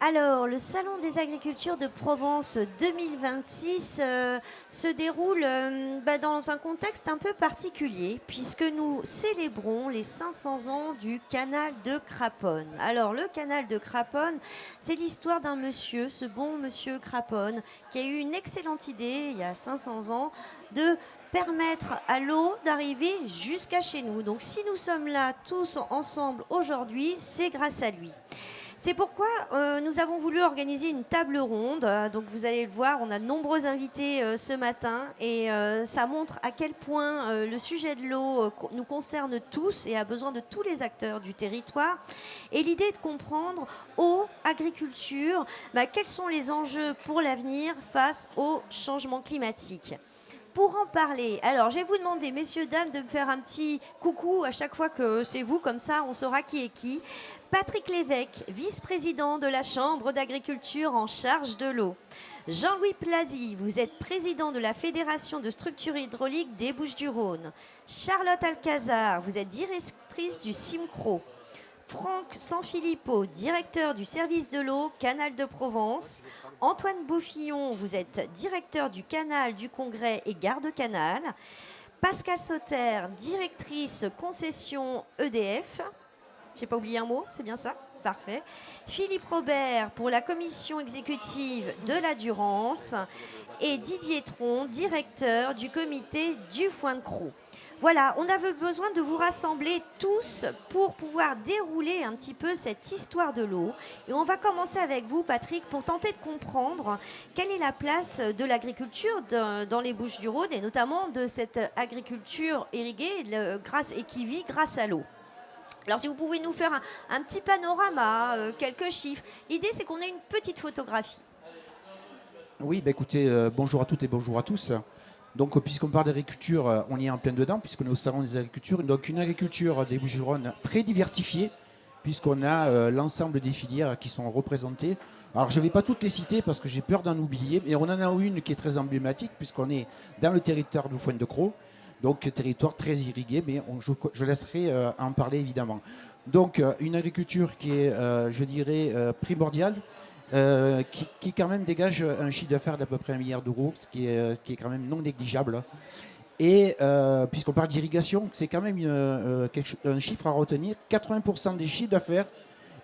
Alors, le Salon des agricultures de Provence 2026 se déroule dans un contexte un peu particulier, puisque nous célébrons les 500 ans du canal de Craponne. Alors, le canal de Craponne, c'est l'histoire d'un monsieur, ce bon monsieur Craponne, qui a eu une excellente idée, il y a 500 ans, de permettre à l'eau d'arriver jusqu'à chez nous. Donc, si nous sommes là tous ensemble aujourd'hui, c'est grâce à lui. C'est pourquoi nous avons voulu organiser une table ronde. Donc vous allez le voir, on a de nombreux invités ce matin et ça montre à quel point le sujet de l'eau nous concerne tous et a besoin de tous les acteurs du territoire. Et l'idée est de comprendre, eau, agriculture, quels sont les enjeux pour l'avenir face au changement climatique. Pour en parler, alors je vais vous demander, messieurs, dames, de me faire un petit coucou à chaque fois que c'est vous, comme ça on saura qui est qui. Patrick Lévesque, vice-président de la Chambre d'agriculture en charge de l'eau. Jean-Louis Plazy, vous êtes président de la Fédération de structures hydrauliques des Bouches-du-Rhône. Charlotte Alcazar, vous êtes directrice du CIMCRO. Franck Sanfilippo, directeur du service de l'eau, Canal de Provence. Antoine Beaufillon, vous êtes directeur du Canal du Congrès et garde-canal. Pascal Sauter, directrice concession EDF. Je n'ai pas oublié un mot, c'est bien ça? Parfait. Philippe Robert pour la commission exécutive de la Durance. Et Didier Tron, directeur du comité du Foin de Crau. Voilà, on avait besoin de vous rassembler tous pour pouvoir dérouler un petit peu cette histoire de l'eau. Et on va commencer avec vous, Patrick, pour tenter de comprendre quelle est la place de l'agriculture dans les Bouches-du-Rhône et notamment de cette agriculture irriguée et qui vit grâce à l'eau. Alors si vous pouvez nous faire un petit panorama, quelques chiffres. L'idée, c'est qu'on ait une petite photographie. Oui, écoutez, bonjour à toutes et bonjour à tous. Donc, puisqu'on parle d'agriculture, on y est en plein dedans, puisqu'on est au Salon des agricultures. Donc, une agriculture des Bouches-du-Rhône très diversifiée, puisqu'on a l'ensemble des filières qui sont représentées. Alors, je ne vais pas toutes les citer parce que j'ai peur d'en oublier, mais on en a une qui est très emblématique, puisqu'on est dans le territoire du Foin de Crau, donc territoire très irrigué, mais je laisserai en parler évidemment. Donc, une agriculture qui est, je dirais, primordiale, qui quand même dégage un chiffre d'affaires d'à peu près 1 milliard d'euros, ce qui est quand même non négligeable. Et puisqu'on parle d'irrigation, c'est quand même un chiffre à retenir. 80% des chiffres d'affaires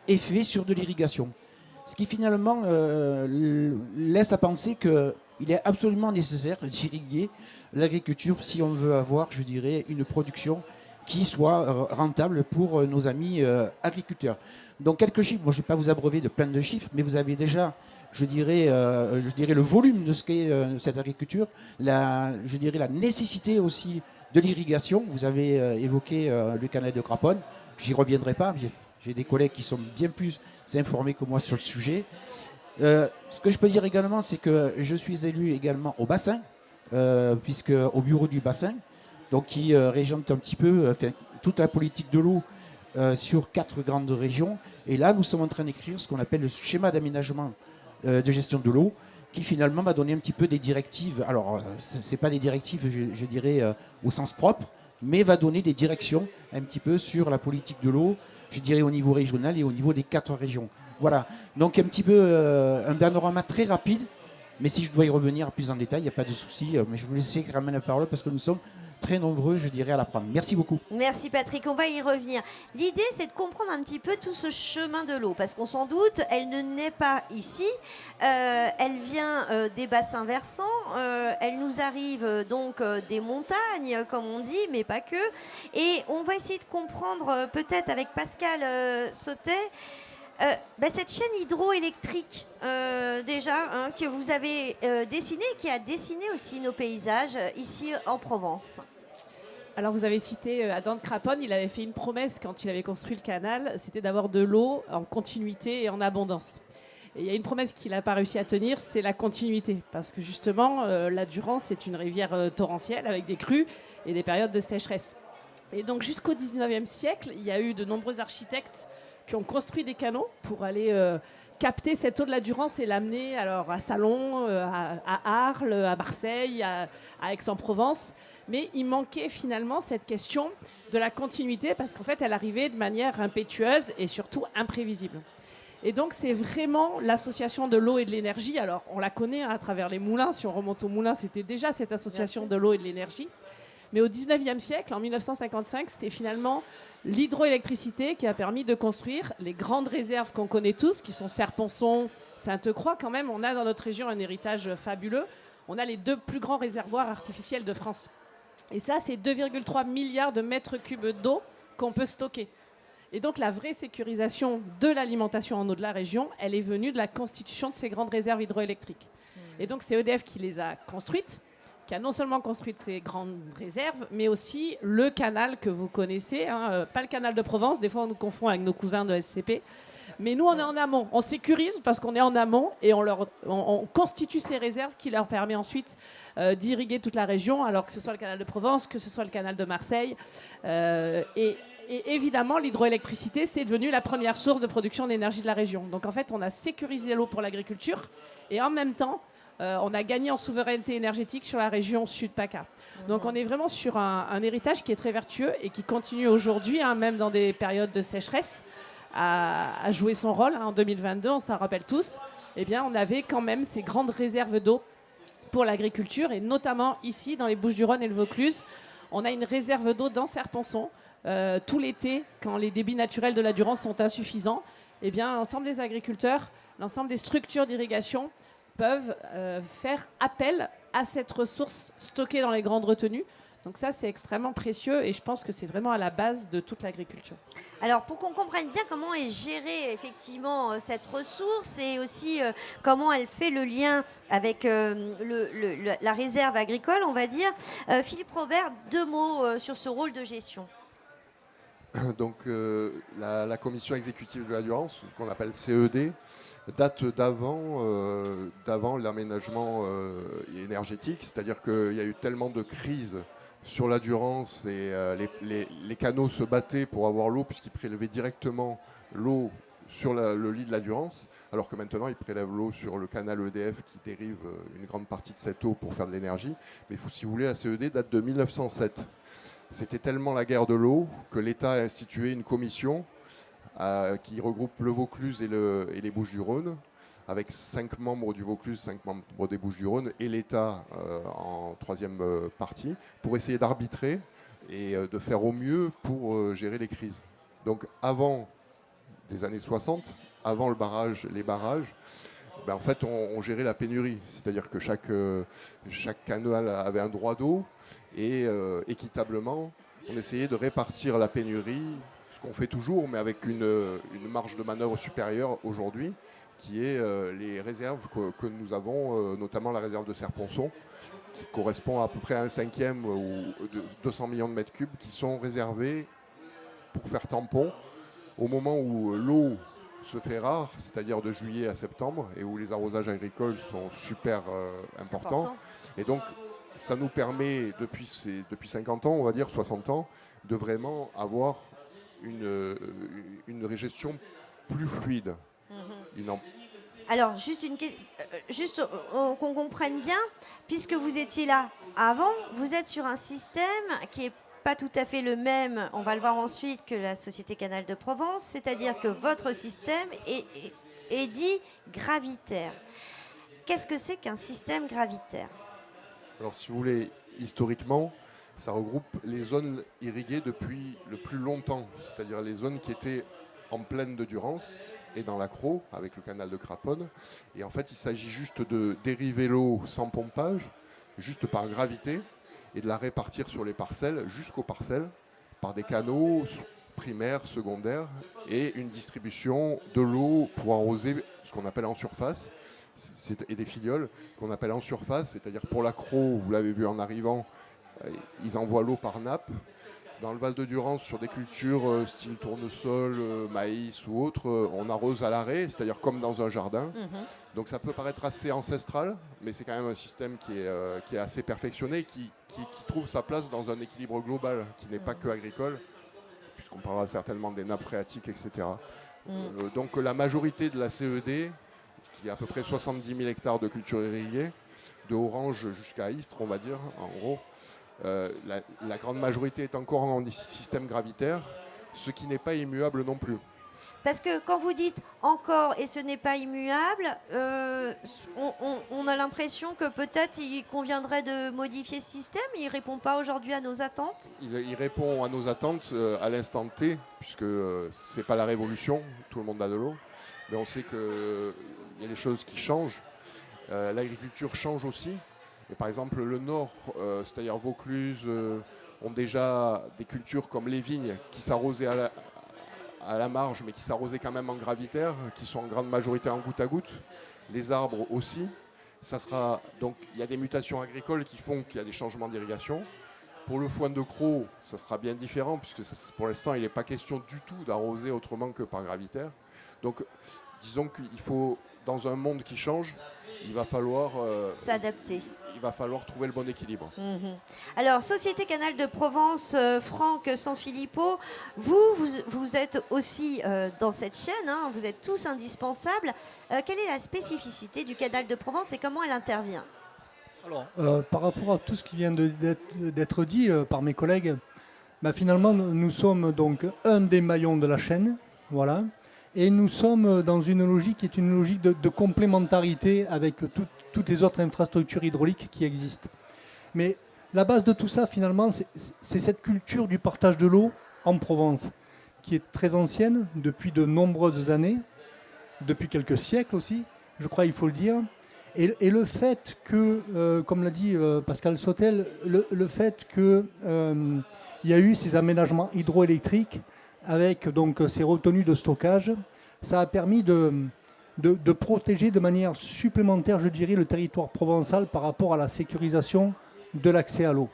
est fait sur de l'irrigation. Ce qui finalement laisse à penser qu'il est absolument nécessaire d'irriguer l'agriculture si on veut avoir, je dirais, une production qui soit rentable pour nos amis agriculteurs. Donc quelques chiffres, moi je ne vais pas vous abreuver de plein de chiffres, mais vous avez déjà, je dirais le volume de ce qu'est cette agriculture, je dirais la nécessité aussi de l'irrigation. Vous avez évoqué le canal de Craponne, j'y reviendrai pas, j'ai des collègues qui sont bien plus informés que moi sur le sujet. Ce que je peux dire également, c'est que je suis élu également au bassin, puisque au bureau du bassin, donc qui régente un petit peu toute la politique de l'eau sur 4 grandes régions. Et là, nous sommes en train d'écrire ce qu'on appelle le schéma d'aménagement de gestion de l'eau, qui finalement va donner un petit peu des directives. Alors, ce n'est pas des directives, je dirais, au sens propre, mais va donner des directions un petit peu sur la politique de l'eau, je dirais au niveau régional et au niveau des 4 régions. Voilà, donc un petit peu un panorama très rapide, mais si je dois y revenir plus en détail, il n'y a pas de souci, mais je vous laisserai quand même la parole parce que nous sommes très nombreux, je dirais, à la prendre. Merci beaucoup. Merci Patrick, on va y revenir. L'idée, c'est de comprendre un petit peu tout ce chemin de l'eau, parce qu'on s'en doute, elle ne naît pas ici, elle vient des bassins versants, elle nous arrive donc des montagnes, comme on dit, mais pas que. Et on va essayer de comprendre, peut-être avec Pascal Sautet, cette chaîne hydroélectrique déjà que vous avez dessinée et qui a dessiné aussi nos paysages ici en Provence. Alors vous avez cité Adam de Craponne, il avait fait une promesse quand il avait construit le canal, c'était d'avoir de l'eau en continuité et en abondance. Et il y a une promesse qu'il n'a pas réussi à tenir, c'est la continuité. Parce que justement, la Durance, c'est une rivière torrentielle avec des crues et des périodes de sécheresse. Et donc jusqu'au 19e siècle, il y a eu de nombreux architectes qui ont construit des canaux pour aller capter cette eau de la Durance et l'amener alors à Salon, à Arles, à Marseille, à Aix-en-Provence. Mais il manquait finalement cette question de la continuité parce qu'en fait, elle arrivait de manière impétueuse et surtout imprévisible. Et donc, c'est vraiment l'association de l'eau et de l'énergie. Alors, on la connaît à travers les moulins. Si on remonte aux moulins, c'était déjà cette association de l'eau et de l'énergie. Mais au 19e siècle, en 1955, c'était finalement l'hydroélectricité qui a permis de construire les grandes réserves qu'on connaît tous, qui sont Serre-Ponçon, Sainte-Croix. Quand même, on a dans notre région un héritage fabuleux. On a les 2 plus grands réservoirs artificiels de France. Et ça, c'est 2,3 milliards de mètres cubes d'eau qu'on peut stocker. Et donc, la vraie sécurisation de l'alimentation en eau de la région, elle est venue de la constitution de ces grandes réserves hydroélectriques. Et donc, c'est EDF qui les a construites, qui a non seulement construit ces grandes réserves, mais aussi le canal que vous connaissez, hein, pas le canal de Provence, des fois on nous confond avec nos cousins de SCP, mais nous on est en amont, on sécurise parce qu'on est en amont et on constitue ces réserves qui leur permet ensuite d'irriguer toute la région, alors que ce soit le canal de Provence, que ce soit le canal de Marseille, et évidemment, l'hydroélectricité, c'est devenu la première source de production d'énergie de la région. Donc en fait, on a sécurisé l'eau pour l'agriculture et en même temps, on a gagné en souveraineté énergétique sur la région Sud-PACA. Donc on est vraiment sur un héritage qui est très vertueux et qui continue aujourd'hui, hein, même dans des périodes de sécheresse, à jouer son rôle. En 2022, on s'en rappelle tous, eh bien, on avait quand même ces grandes réserves d'eau pour l'agriculture et notamment ici, dans les Bouches-du-Rhône et le Vaucluse, on a une réserve d'eau dans Serre-Ponçon. Tout l'été, quand les débits naturels de la Durance sont insuffisants, eh bien, l'ensemble des agriculteurs, l'ensemble des structures d'irrigation peuvent faire appel à cette ressource stockée dans les grandes retenues. Donc ça, c'est extrêmement précieux et je pense que c'est vraiment à la base de toute l'agriculture. Alors, pour qu'on comprenne bien comment est gérée effectivement cette ressource et aussi comment elle fait le lien avec la réserve agricole, on va dire, Philippe Robert, 2 mots sur ce rôle de gestion. Donc la commission exécutive de la Durance, qu'on appelle CED, date d'avant l'aménagement énergétique, c'est-à-dire qu'il y a eu tellement de crises sur la Durance et les canaux se battaient pour avoir l'eau puisqu'ils prélevaient directement l'eau sur le lit de la Durance, alors que maintenant ils prélèvent l'eau sur le canal EDF qui dérive une grande partie de cette eau pour faire de l'énergie. Mais si vous voulez, la CED date de 1907. C'était tellement la guerre de l'eau que l'État a institué une commission qui regroupe le Vaucluse et les Bouches-du-Rhône, avec 5 membres du Vaucluse, 5 membres des Bouches-du-Rhône et l'État en 3e partie, pour essayer d'arbitrer et de faire au mieux pour gérer les crises. Donc avant des années 60, avant les barrages, en fait on gérait la pénurie, c'est-à-dire que chaque canal avait un droit d'eau, et équitablement, on essayait de répartir la pénurie, ce qu'on fait toujours, mais avec une marge de manœuvre supérieure aujourd'hui, qui est les réserves que nous avons, notamment la réserve de Serre-Ponçon, qui correspond à peu près à 1/5 ou de 200 millions de mètres cubes, qui sont réservés pour faire tampon au moment où l'eau se fait rare, c'est-à-dire de juillet à septembre, et où les arrosages agricoles sont super importants. Et donc, ça nous permet, depuis 50 ans, on va dire 60 ans, de vraiment avoir une gestion plus fluide. Alors, juste qu'on comprenne bien, puisque vous étiez là avant, vous êtes sur un système qui n'est pas tout à fait le même, on va le voir ensuite, que la Société Canal de Provence, c'est-à-dire que votre système est dit gravitaire. Qu'est-ce que c'est qu'un système gravitaire ? Alors, si vous voulez, historiquement, ça regroupe les zones irriguées depuis le plus longtemps, c'est-à-dire les zones qui étaient en plaine de Durance et dans l'Accro, avec le canal de Craponne. Et en fait, il s'agit juste de dériver l'eau sans pompage, juste par gravité, et de la répartir sur les parcelles, jusqu'aux parcelles, par des canaux primaires, secondaires, et une distribution de l'eau pour arroser ce qu'on appelle en surface, et des filioles qu'on appelle en surface, c'est-à-dire pour l'Accro, vous l'avez vu en arrivant, ils envoient l'eau par nappe. Dans le Val de Durance, sur des cultures style tournesol, maïs ou autre, on arrose à l'arrêt, c'est-à-dire comme dans un jardin. Donc ça peut paraître assez ancestral, mais c'est quand même un système qui est assez perfectionné, qui trouve sa place dans un équilibre global, qui n'est pas que agricole, puisqu'on parlera certainement des nappes phréatiques, etc. Donc la majorité de la CED, qui est à peu près 70 000 hectares de cultures irriguées, de Orange jusqu'à Istres, on va dire, en gros, la grande majorité est encore en système gravitaire, ce qui n'est pas immuable non plus. Parce que quand vous dites encore et ce n'est pas immuable, on a l'impression que peut-être il conviendrait de modifier ce système. Il ne répond pas aujourd'hui à nos attentes. Il répond à nos attentes à l'instant T, puisque ce n'est pas la révolution, tout le monde a de l'eau. Mais on sait qu'il y a des choses qui changent. L'agriculture change aussi. Et par exemple, le Nord, c'est-à-dire Vaucluse, ont déjà des cultures comme les vignes qui s'arrosaient à la marge, mais qui s'arrosaient quand même en gravitaire, qui sont en grande majorité en goutte à goutte. Les arbres aussi. Donc il y a des mutations agricoles qui font qu'il y a des changements d'irrigation. Pour le foin de Cros, ça sera bien différent, puisque pour l'instant, il n'est pas question du tout d'arroser autrement que par gravitaire. Donc disons qu'il faut, dans un monde qui change, il va falloir s'adapter. Il va falloir trouver le bon équilibre. Alors, Société Canal de Provence, Franck Sanfilippo, vous êtes aussi dans cette chaîne, hein, vous êtes tous indispensables. Quelle est la spécificité du Canal de Provence et comment elle intervient? Alors, par rapport à tout ce qui vient d'être dit par mes collègues, finalement, nous sommes donc un des maillons de la chaîne, voilà, et nous sommes dans une logique qui est une logique de complémentarité avec toutes les autres infrastructures hydrauliques qui existent. Mais la base de tout ça, finalement, c'est cette culture du partage de l'eau en Provence, qui est très ancienne, depuis de nombreuses années, depuis quelques siècles aussi, je crois il faut le dire. Et le fait que, comme l'a dit Pascal Sautel, le fait qu'il y a eu ces aménagements hydroélectriques avec donc ces retenues de stockage, ça a permis de protéger de manière supplémentaire, je dirais, le territoire provençal par rapport à la sécurisation de l'accès à l'eau.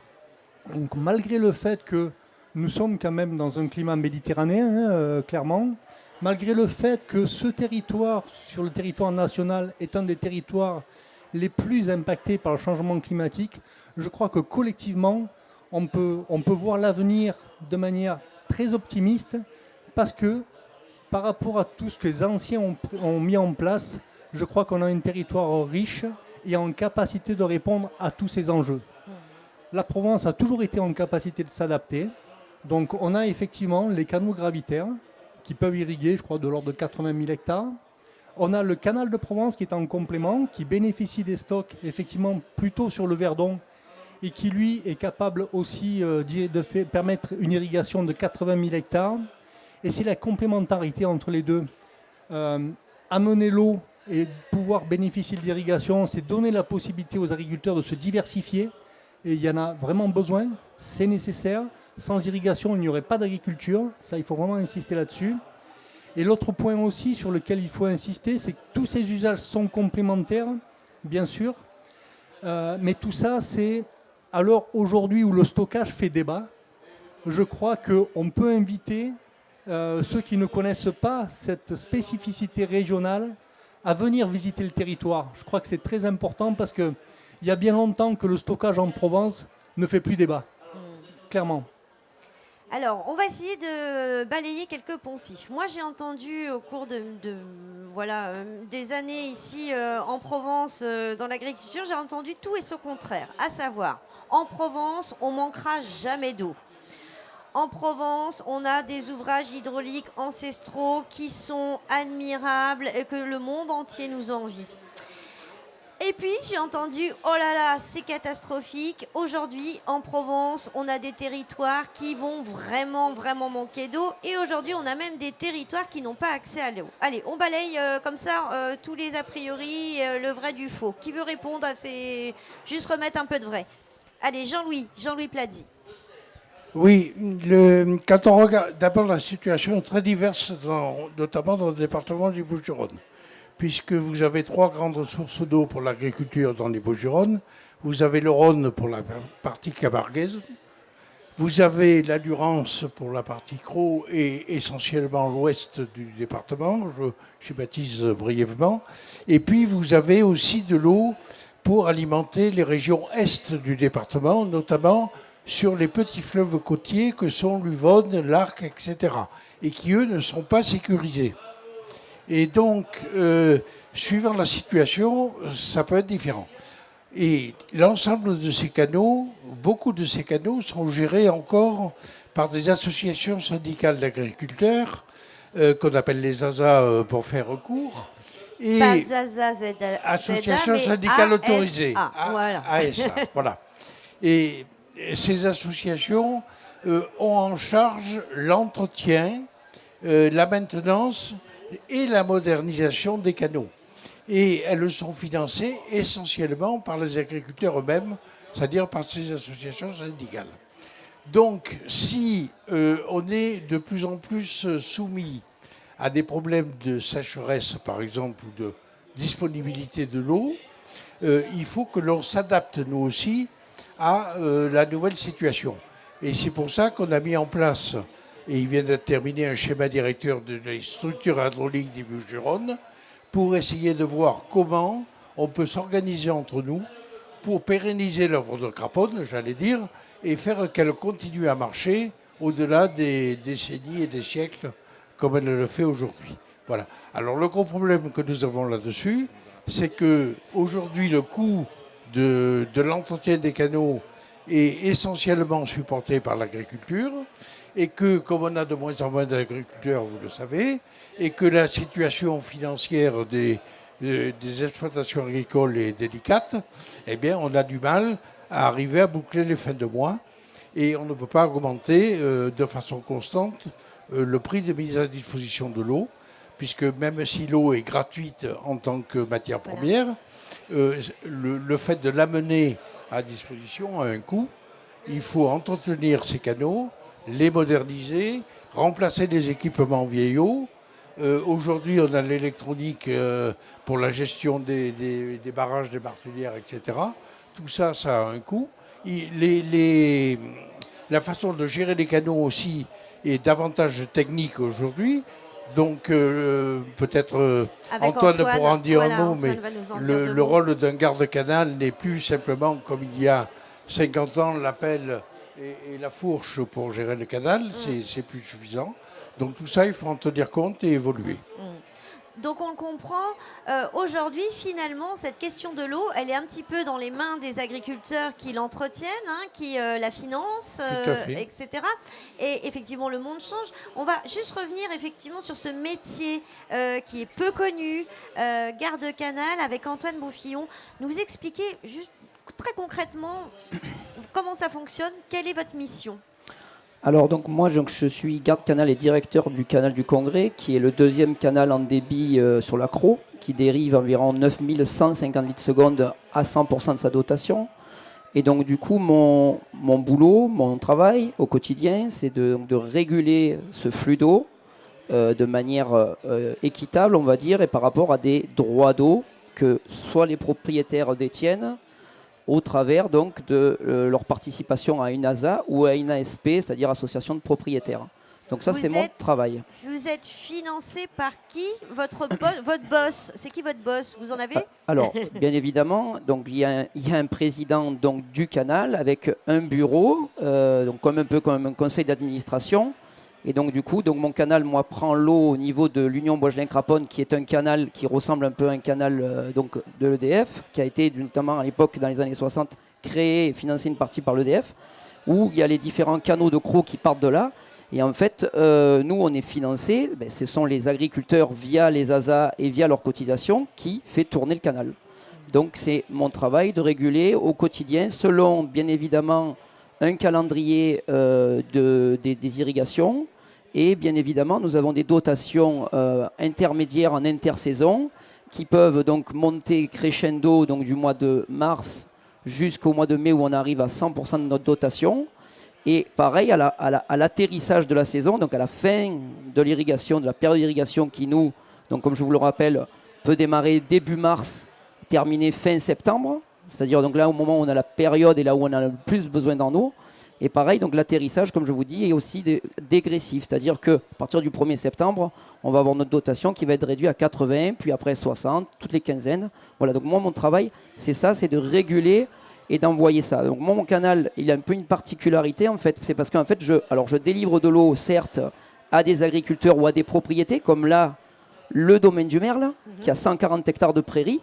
Donc malgré le fait que nous sommes quand même dans un climat méditerranéen, clairement, malgré le fait que ce territoire, sur le territoire national, est un des territoires les plus impactés par le changement climatique, je crois que collectivement, on peut voir l'avenir de manière très optimiste parce que par rapport à tout ce que les anciens ont mis en place, je crois qu'on a un territoire riche et en capacité de répondre à tous ces enjeux. La Provence a toujours été en capacité de s'adapter. Donc on a effectivement les canaux gravitaires qui peuvent irriguer, je crois, de l'ordre de 80 000 hectares. On a le canal de Provence qui est en complément, qui bénéficie des stocks effectivement plutôt sur le Verdon et qui lui est capable aussi de permettre une irrigation de 80 000 hectares. Et c'est la complémentarité entre les deux. Amener l'eau et pouvoir bénéficier de l'irrigation, c'est donner la possibilité aux agriculteurs de se diversifier. Et il y en a vraiment besoin, c'est nécessaire. Sans irrigation, il n'y aurait pas d'agriculture. Ça, il faut vraiment insister là-dessus. Et l'autre point aussi sur lequel il faut insister, c'est que tous ces usages sont complémentaires, bien sûr. Mais tout ça, c'est à l'heure aujourd'hui où le stockage fait débat. Je crois qu'on peut inviter ceux qui ne connaissent pas cette spécificité régionale à venir visiter le territoire. Je crois que c'est très important parce qu'il y a bien longtemps que le stockage en Provence ne fait plus débat, clairement. Alors, on va essayer de balayer quelques poncifs. Moi, j'ai entendu au cours des années ici en Provence, dans l'agriculture, j'ai entendu tout et ce contraire. À savoir, en Provence, on manquera jamais d'eau. En Provence, on a des ouvrages hydrauliques ancestraux qui sont admirables et que le monde entier nous envie. Et puis, j'ai entendu, oh là là, c'est catastrophique. Aujourd'hui, en Provence, on a des territoires qui vont vraiment, vraiment manquer d'eau. Et aujourd'hui, on a même des territoires qui n'ont pas accès à l'eau. Allez, on balaye comme ça tous les a priori, le vrai du faux. Qui veut répondre à ces... Juste remettre un peu de vrai. Allez, Jean-Louis Plady. Oui, quand on regarde d'abord la situation très diverse, notamment dans le département du Bouches-du-Rhône, puisque vous avez 3 grandes sources d'eau pour l'agriculture dans les Bouches-du-Rhône. Vous avez le Rhône pour la partie camarguaise, vous avez la Durance pour la partie Cros et essentiellement l'ouest du département, je schématise brièvement, et puis vous avez aussi de l'eau pour alimenter les régions est du département, notamment sur les petits fleuves côtiers que sont l'Uvonne, l'Arc, etc., et qui, eux, ne sont pas sécurisés. Et donc, suivant la situation, ça peut être différent. Et l'ensemble de ces canaux, beaucoup de ces canaux sont gérés encore par des associations syndicales d'agriculteurs qu'on appelle les ASA pour faire recours. Et Pas Zaza, Association mais syndicale ASA, autorisée. voilà. ASA, voilà. Et ces associations ont en charge l'entretien, la maintenance et la modernisation des canaux. Et elles sont financées essentiellement par les agriculteurs eux-mêmes, c'est-à-dire par ces associations syndicales. Donc, si on est de plus en plus soumis à des problèmes de sécheresse, par exemple, ou de disponibilité de l'eau, il faut que l'on s'adapte, nous aussi, à la nouvelle situation. Et c'est pour ça qu'on a mis en place, et il vient d'être terminé, un schéma directeur de les structures hydrauliques des Bouches-du-Rhône, pour essayer de voir comment on peut s'organiser entre nous pour pérenniser l'œuvre de Craponne, j'allais dire, et faire qu'elle continue à marcher au-delà des décennies et des siècles comme elle le fait aujourd'hui. Voilà. Alors le gros problème que nous avons là-dessus, c'est qu'aujourd'hui le coût de l'entretien des canaux est essentiellement supporté par l'agriculture et que, comme on a de moins en moins d'agriculteurs, vous le savez, et que la situation financière des exploitations agricoles est délicate, eh bien on a du mal à arriver à boucler les fins de mois et on ne peut pas augmenter de façon constante le prix de mise à disposition de l'eau, puisque même si l'eau est gratuite en tant que matière première, le fait de l'amener à disposition a un coût. Il faut entretenir ces canaux, les moderniser, remplacer les équipements vieillots. Aujourd'hui, on a l'électronique pour la gestion des barrages, des martelières, etc. Tout ça, ça a un coût. La façon de gérer les canaux aussi est davantage technique aujourd'hui. Donc peut-être Antoine pourra en dire un mot, mais le rôle d'un garde-canal n'est plus simplement comme il y a 50 ans, la pelle et la fourche pour gérer le canal, c'est plus suffisant. Donc tout ça, il faut en tenir compte et évoluer. Donc on le comprend, aujourd'hui finalement cette question de l'eau, elle est un petit peu dans les mains des agriculteurs qui l'entretiennent, qui la financent, etc. Et effectivement le monde change. On va juste revenir effectivement sur ce métier qui est peu connu, garde-canal, avec Antoine Bouffillon. Nous expliquer juste très concrètement comment ça fonctionne, quelle est votre mission ? Alors donc moi je suis garde-canal et directeur du canal du Congrès, qui est le deuxième canal en débit sur la Crau, qui dérive environ 9150 litres secondes à 100% de sa dotation. Et donc du coup mon boulot, mon travail au quotidien, c'est de réguler ce flux d'eau de manière équitable, on va dire, et par rapport à des droits d'eau que soit les propriétaires détiennent, au travers donc de leur participation à une ASA ou à une ASP, c'est-à-dire association de propriétaires. Donc ça, c'est mon travail. Vous êtes financé par qui ? Votre boss, c'est qui votre boss ? Vous en avez ? Alors, bien évidemment, donc il y a un président donc, du canal avec un bureau, donc un peu comme un conseil d'administration. Et donc du coup, mon canal, moi, prend l'eau au niveau de l'Union Boisgelin-Craponne, qui est un canal qui ressemble un peu à un canal donc, de l'EDF, qui a été notamment à l'époque, dans les années 60, créé et financé une partie par l'EDF, où il y a les différents canaux de Crau qui partent de là. Et en fait, nous, on est financés, ce sont les agriculteurs via les ASA et via leurs cotisations qui fait tourner le canal. Donc c'est mon travail de réguler au quotidien, selon bien évidemment un calendrier des irrigations. Et bien évidemment, nous avons des dotations intermédiaires en intersaison qui peuvent donc monter crescendo donc, du mois de mars jusqu'au mois de mai où on arrive à 100% de notre dotation. Et pareil, à l'atterrissage de la saison, donc à la fin de l'irrigation, de la période d'irrigation qui nous, donc comme je vous le rappelle, peut démarrer début mars, terminer fin septembre. C'est-à-dire donc là au moment où on a la période et là où on a le plus besoin d'en eau. Et pareil, donc l'atterrissage, comme je vous dis, est aussi dégressif. C'est-à-dire qu'à partir du 1er septembre, on va avoir notre dotation qui va être réduite à 80, puis après 60, toutes les quinzaines. Voilà, donc moi, mon travail, c'est ça, c'est de réguler et d'envoyer ça. Donc moi, mon canal, il a un peu une particularité, en fait. C'est parce qu'en fait, je délivre de l'eau, certes, à des agriculteurs ou à des propriétés, comme là, le domaine du Merle, qui a 140 hectares de prairies.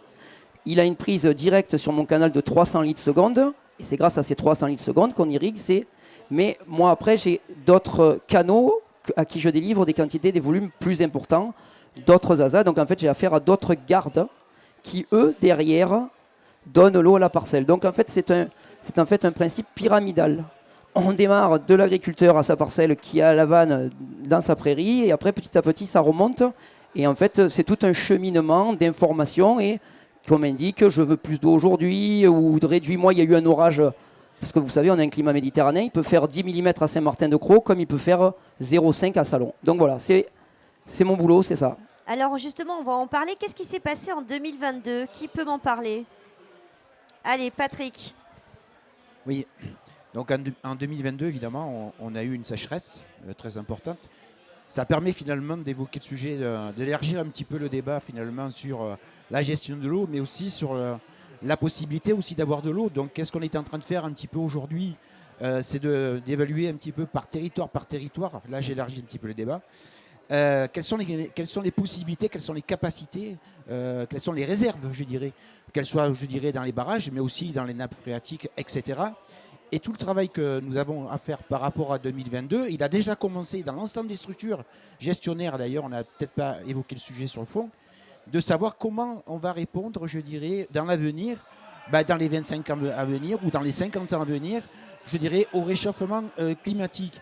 Il a une prise directe sur mon canal de 300 litres seconde. Et c'est grâce à ces 300 litres seconde qu'on irrigue. Mais moi, après, j'ai d'autres canaux à qui je délivre des quantités, des volumes plus importants, d'autres ASA. Donc en fait, j'ai affaire à d'autres gardes qui, eux, derrière, donnent l'eau à la parcelle. Donc en fait, c'est un principe pyramidal. On démarre de l'agriculteur à sa parcelle qui a la vanne dans sa prairie, et après, petit à petit, ça remonte. Et en fait, c'est tout un cheminement d'informations. Et qu'on m'indique, je veux plus d'eau aujourd'hui, ou réduis-moi, il y a eu un orage. Parce que vous savez, on a un climat méditerranéen, il peut faire 10 mm à Saint-Martin-de-Crau, comme il peut faire 0,5 à Salon. Donc voilà, c'est mon boulot, c'est ça. Alors justement, on va en parler. Qu'est-ce qui s'est passé en 2022? Qui peut m'en parler? Allez, Patrick. Oui, donc en 2022, évidemment, on a eu une sécheresse très importante. Ça permet finalement d'évoquer le sujet, d'élargir un petit peu le débat finalement sur la gestion de l'eau, mais aussi sur la possibilité aussi d'avoir de l'eau. Donc qu'est-ce qu'on est en train de faire un petit peu aujourd'hui? C'est d'évaluer un petit peu par territoire. Là, j'élargis un petit peu le débat. Quelles sont les possibilités, quelles sont les capacités, quelles sont les réserves, je dirais, qu'elles soient, je dirais, dans les barrages, mais aussi dans les nappes phréatiques, etc. Et tout le travail que nous avons à faire par rapport à 2022, il a déjà commencé dans l'ensemble des structures gestionnaires, d'ailleurs, on n'a peut-être pas évoqué le sujet sur le fond, de savoir comment on va répondre, je dirais, dans l'avenir, dans les 25 ans à venir ou dans les 50 ans à venir, je dirais, au réchauffement climatique.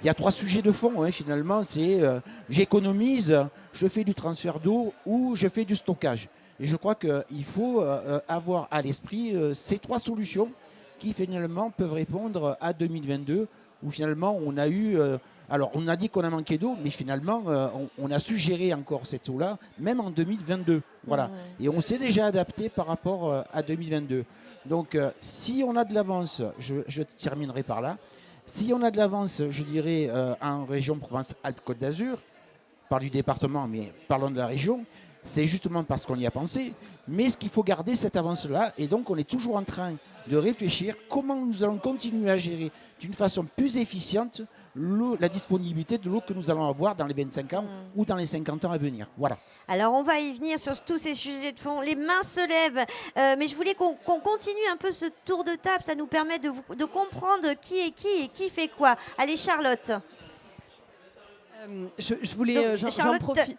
Il y a 3 sujets de fond, finalement, c'est j'économise, je fais du transfert d'eau ou je fais du stockage. Et je crois qu'il faut avoir à l'esprit ces 3 solutions qui finalement peuvent répondre à 2022, où finalement on a eu... alors on a dit qu'on a manqué d'eau, mais finalement on a su gérer encore cette eau-là, même en 2022. Voilà. Et on s'est déjà adapté par rapport à 2022. Donc si on a de l'avance, je terminerai par là, si on a de l'avance, je dirais, en région Provence-Alpes-Côte d'Azur, par du département, mais parlons de la région, c'est justement parce qu'on y a pensé. Mais ce qu'il faut garder, cette avance-là, et donc on est toujours en train de réfléchir comment nous allons continuer à gérer d'une façon plus efficiente la disponibilité de l'eau que nous allons avoir dans les 25 ans ou dans les 50 ans à venir. Voilà. Alors on va y venir sur tous ces sujets de fond. Les mains se lèvent, mais je voulais qu'on continue un peu ce tour de table. Ça nous permet de comprendre qui est qui et qui fait quoi. Allez, Charlotte. Je voulais, Charlotte, profite.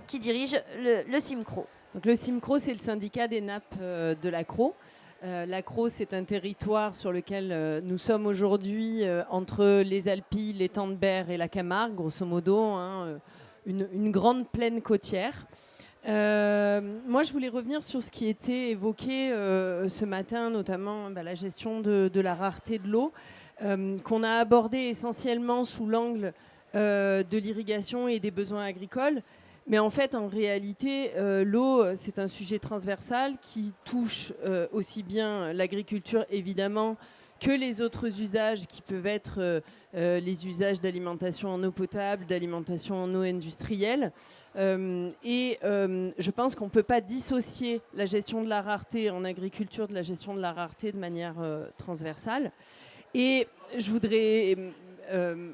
qui dirige le CIMCRO. Donc le CIMCRO, c'est le syndicat des nappes de l'Accro. L'Accro, c'est un territoire sur lequel nous sommes aujourd'hui entre les Alpilles, les Tentes-Berre et la Camargue, grosso modo, une grande plaine côtière. Moi, je voulais revenir sur ce qui était évoqué ce matin, notamment la gestion de la rareté de l'eau, qu'on a abordé essentiellement sous l'angle de l'irrigation et des besoins agricoles. Mais en fait, en réalité, l'eau, c'est un sujet transversal qui touche aussi bien l'agriculture, évidemment, que les autres usages qui peuvent être les usages d'alimentation en eau potable, d'alimentation en eau industrielle. Je pense qu'on ne peut pas dissocier la gestion de la rareté en agriculture de la gestion de la rareté de manière transversale. Et je voudrais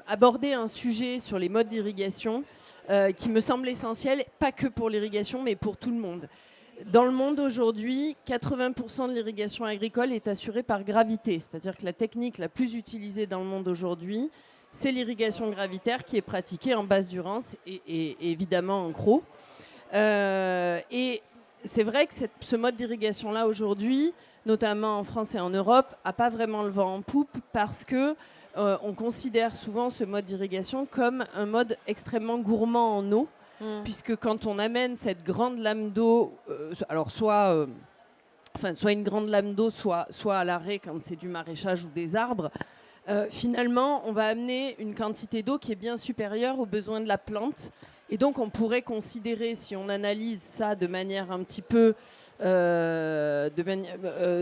aborder un sujet sur les modes d'irrigation qui me semble essentiel, pas que pour l'irrigation, mais pour tout le monde. Dans le monde aujourd'hui, 80% de l'irrigation agricole est assurée par gravité, c'est-à-dire que la technique la plus utilisée dans le monde aujourd'hui, c'est l'irrigation gravitaire qui est pratiquée en basse Durance et évidemment en CRO. Et c'est vrai que ce mode d'irrigation-là aujourd'hui, notamment en France et en Europe, n'a pas vraiment le vent en poupe parce que on considère souvent ce mode d'irrigation comme un mode extrêmement gourmand en eau, puisque quand on amène cette grande lame d'eau, alors soit une grande lame d'eau, soit à l'arrêt quand c'est du maraîchage ou des arbres, finalement, on va amener une quantité d'eau qui est bien supérieure aux besoins de la plante. Et donc, on pourrait considérer, si on analyse ça de manière un petit peu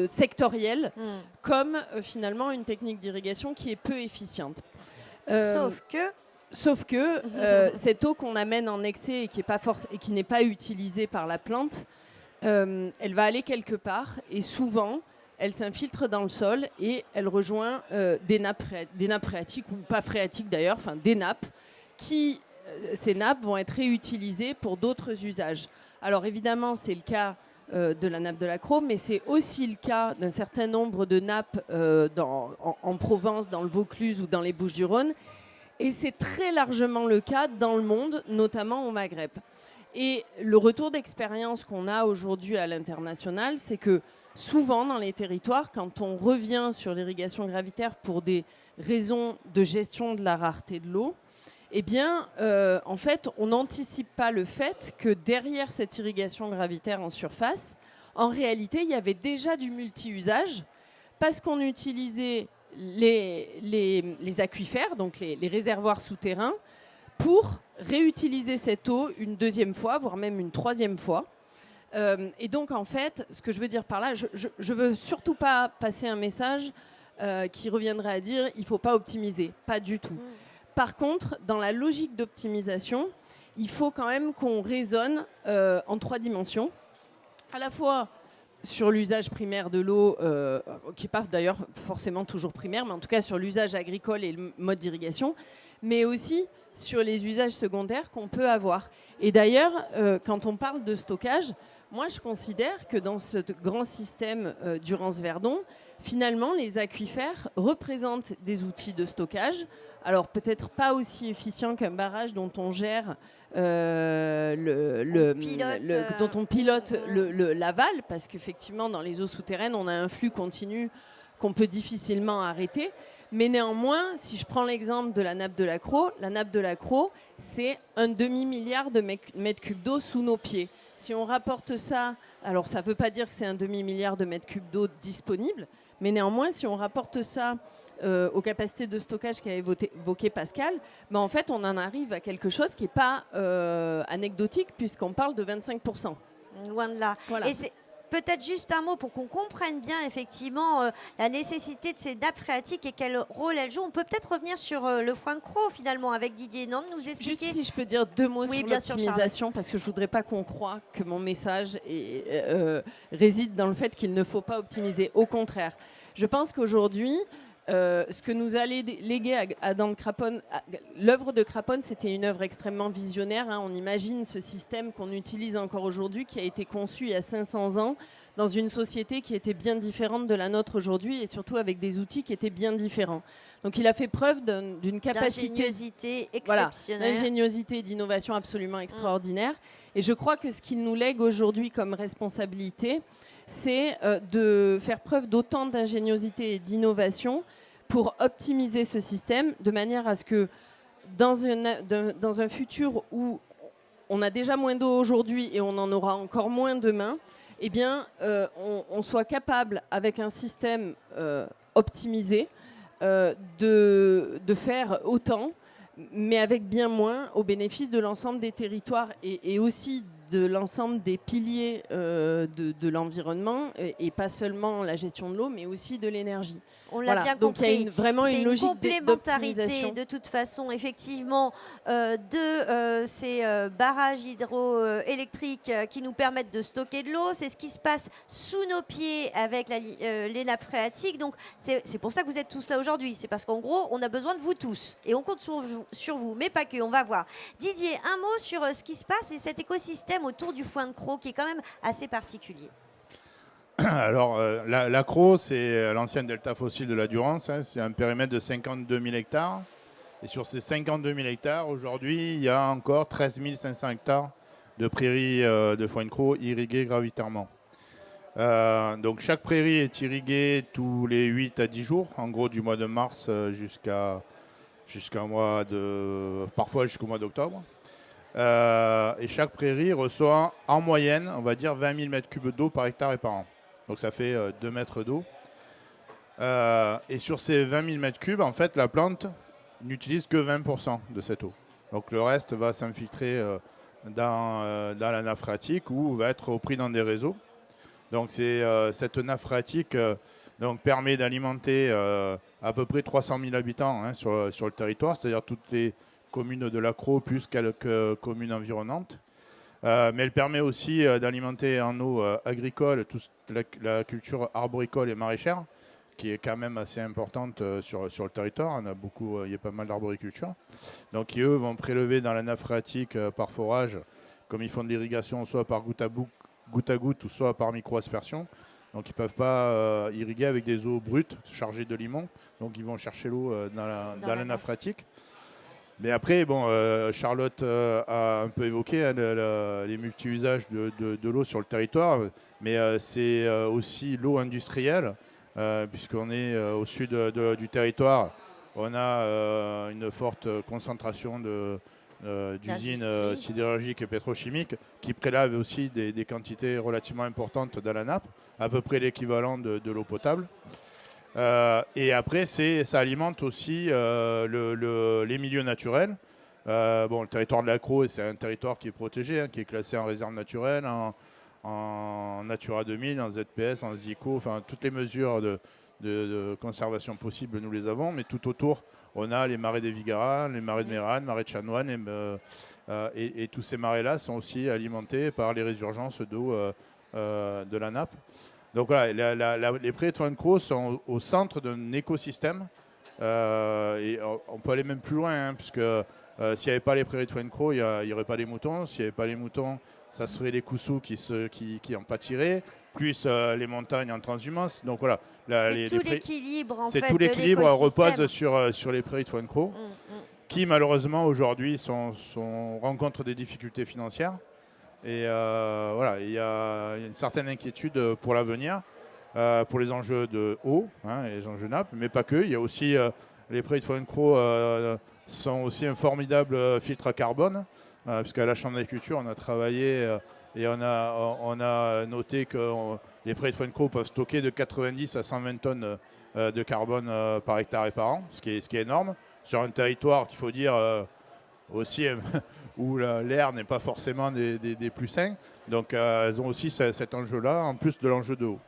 sectorielle, comme finalement une technique d'irrigation qui est peu efficiente. Sauf que cette eau qu'on amène en excès et qui n'est pas utilisée par la plante, elle va aller quelque part et souvent, elle s'infiltre dans le sol et elle rejoint des nappes phréatiques ou pas phréatiques d'ailleurs, enfin des nappes qui... Ces nappes vont être réutilisées pour d'autres usages. Alors évidemment, c'est le cas de la nappe de l'Accro, mais c'est aussi le cas d'un certain nombre de nappes en Provence, dans le Vaucluse ou dans les Bouches-du-Rhône. Et c'est très largement le cas dans le monde, notamment au Maghreb. Et le retour d'expérience qu'on a aujourd'hui à l'international, c'est que souvent dans les territoires, quand on revient sur l'irrigation gravitaire pour des raisons de gestion de la rareté de l'eau, eh bien, en fait, on n'anticipe pas le fait que derrière cette irrigation gravitaire en surface, en réalité, il y avait déjà du multi-usage parce qu'on utilisait les aquifères, donc les réservoirs souterrains, pour réutiliser cette eau une deuxième fois, voire même une troisième fois. Et donc, en fait, ce que je veux dire par là, je veux surtout pas passer un message qui reviendrait à dire il ne faut pas optimiser. Pas du tout. Par contre, dans la logique d'optimisation, il faut quand même qu'on raisonne en 3 dimensions. À la fois sur l'usage primaire de l'eau, qui n'est pas d'ailleurs forcément toujours primaire, mais en tout cas sur l'usage agricole et le mode d'irrigation, mais aussi sur les usages secondaires qu'on peut avoir. Et d'ailleurs, quand on parle de stockage, moi je considère que dans ce grand système Durance-Verdon, finalement les aquifères représentent des outils de stockage. Alors peut-être pas aussi efficients qu'un barrage dont on gère dont on pilote l'aval, parce qu'effectivement dans les eaux souterraines on a un flux continu qu'on peut difficilement arrêter. Mais néanmoins, si je prends l'exemple de la nappe de l'Accro, c'est un demi-milliard de mètres cubes d'eau sous nos pieds. Si on rapporte ça, alors ça ne veut pas dire que c'est un demi-milliard de mètres cubes d'eau disponible, mais néanmoins, si on rapporte ça aux capacités de stockage qu'a évoqué Pascal, ben en fait, on en arrive à quelque chose qui n'est pas anecdotique, puisqu'on parle de 25%. Loin de là. Voilà. Et c'est peut-être juste un mot pour qu'on comprenne bien effectivement la nécessité de ces nappes phréatiques et quel rôle elles jouent. On peut peut-être revenir sur le foin de Croc finalement avec Didier Nande, nous expliquer. Juste si je peux dire 2 mots Oui, sur bien sûr, l'optimisation, parce que je ne voudrais pas qu'on croie que mon message réside dans le fait qu'il ne faut pas optimiser. Au contraire, je pense qu'aujourd'hui, ce que nous a légué Adam Craponne, l'œuvre de Craponne, c'était une œuvre extrêmement visionnaire. Hein. On imagine ce système qu'on utilise encore aujourd'hui, qui a été conçu il y a 500 ans, dans une société qui était bien différente de la nôtre aujourd'hui, et surtout avec des outils qui étaient bien différents. Donc il a fait preuve d'une capacité d'ingéniosité exceptionnelle, d'ingéniosité et d'innovation absolument extraordinaire. Et je crois que ce qu'il nous lègue aujourd'hui comme responsabilité, c'est de faire preuve d'autant d'ingéniosité et d'innovation pour optimiser ce système de manière à ce que dans un futur où on a déjà moins d'eau aujourd'hui et on en aura encore moins demain, eh bien, on soit capable, avec un système optimisé, de faire autant, mais avec bien moins, au bénéfice de l'ensemble des territoires et aussi de l'ensemble des piliers de l'environnement, et pas seulement la gestion de l'eau, mais aussi de l'énergie. On l'a bien donc compris. Il y a vraiment une logique complémentarité de toute façon, effectivement, de ces barrages hydroélectriques qui nous permettent de stocker de l'eau. C'est ce qui se passe sous nos pieds avec les nappes phréatiques. Donc c'est pour ça que vous êtes tous là aujourd'hui. C'est parce qu'en gros, on a besoin de vous tous et on compte sur vous, mais pas que. On va voir. Didier, un mot sur ce qui se passe et cet écosystème autour du foin de Croc qui est quand même assez particulier. Alors, l'Accro, c'est l'ancienne delta fossile de la Durance. Hein, c'est un périmètre de 52 000 hectares. Et sur ces 52 000 hectares, aujourd'hui, il y a encore 13 500 hectares de prairies de foin de Croc irriguées gravitairement. Donc, chaque prairie est irriguée tous les 8 à 10 jours, en gros du mois de mars parfois jusqu'au mois d'octobre. Et chaque prairie reçoit en moyenne, on va dire, 20 000 mètres cubes d'eau par hectare et par an. Donc ça fait 2 mètres d'eau. Et sur ces 20 000 mètres cubes, en fait, la plante n'utilise que 20% de cette eau. Donc le reste va s'infiltrer dans la nappe phréatique ou va être repris dans des réseaux. Donc cette nappe phréatique permet d'alimenter à peu près 300 000 habitants hein, sur le territoire, c'est-à-dire toutes les communes de l'Accro plus quelques communes environnantes. Mais elle permet aussi d'alimenter en eau agricole toute la culture arboricole et maraîchère, qui est quand même assez importante sur le territoire. Il y a pas mal d'arboriculture. Donc qui, eux, vont prélever dans la nappe phréatique par forage, comme ils font de l'irrigation soit par goutte à goutte ou soit par micro-aspersion. Donc ils ne peuvent pas irriguer avec des eaux brutes chargées de limon. Donc ils vont chercher l'eau dans la nappe phréatique. Mais après, bon, Charlotte a un peu évoqué hein, les multi-usages de l'eau sur le territoire, mais c'est aussi l'eau industrielle, puisqu'on est au sud du territoire. On a une forte concentration d'usines sidérurgiques et pétrochimiques qui prélèvent aussi des quantités relativement importantes dans la nappe, à peu près l'équivalent de l'eau potable. Et après, ça alimente aussi les milieux naturels. Le territoire de la Crau, c'est un territoire qui est protégé, hein, qui est classé en réserve naturelle, en Natura 2000, en ZPS, en ZICO, enfin toutes les mesures de conservation possibles, nous les avons, mais tout autour, on a les marais des Vigaras, les marais de Mérane, marais de Chanoine, et tous ces marais-là sont aussi alimentés par les résurgences d'eau de la nappe. Donc voilà, les prairies de Foin-de-Crau sont au centre d'un écosystème, et on peut aller même plus loin, hein, puisque s'il n'y avait pas les prairies de Foin-de-Crau, il n'y aurait pas les moutons. S'il n'y avait pas les moutons, ça serait les coussous qui en pâtiraient, plus les montagnes en transhumance. Donc voilà, tout l'équilibre repose sur les prairies de Foin-de-Crau, qui malheureusement aujourd'hui rencontrent des difficultés financières. Et voilà, il y a une certaine inquiétude pour l'avenir, pour les enjeux de eau, hein, les enjeux nappes, mais pas que. Il y a aussi les prairies de Foin-de-Crau sont aussi un formidable filtre à carbone, puisqu'à la Chambre d'agriculture, on a travaillé et on a noté que les prairies de Foin-de-Crau peuvent stocker de 90 à 120 tonnes de carbone par hectare et par an, ce qui est énorme, sur un territoire qu'il faut dire aussi où l'air n'est pas forcément des plus sains. Donc elles ont aussi cet enjeu-là, en plus de l'enjeu de eau.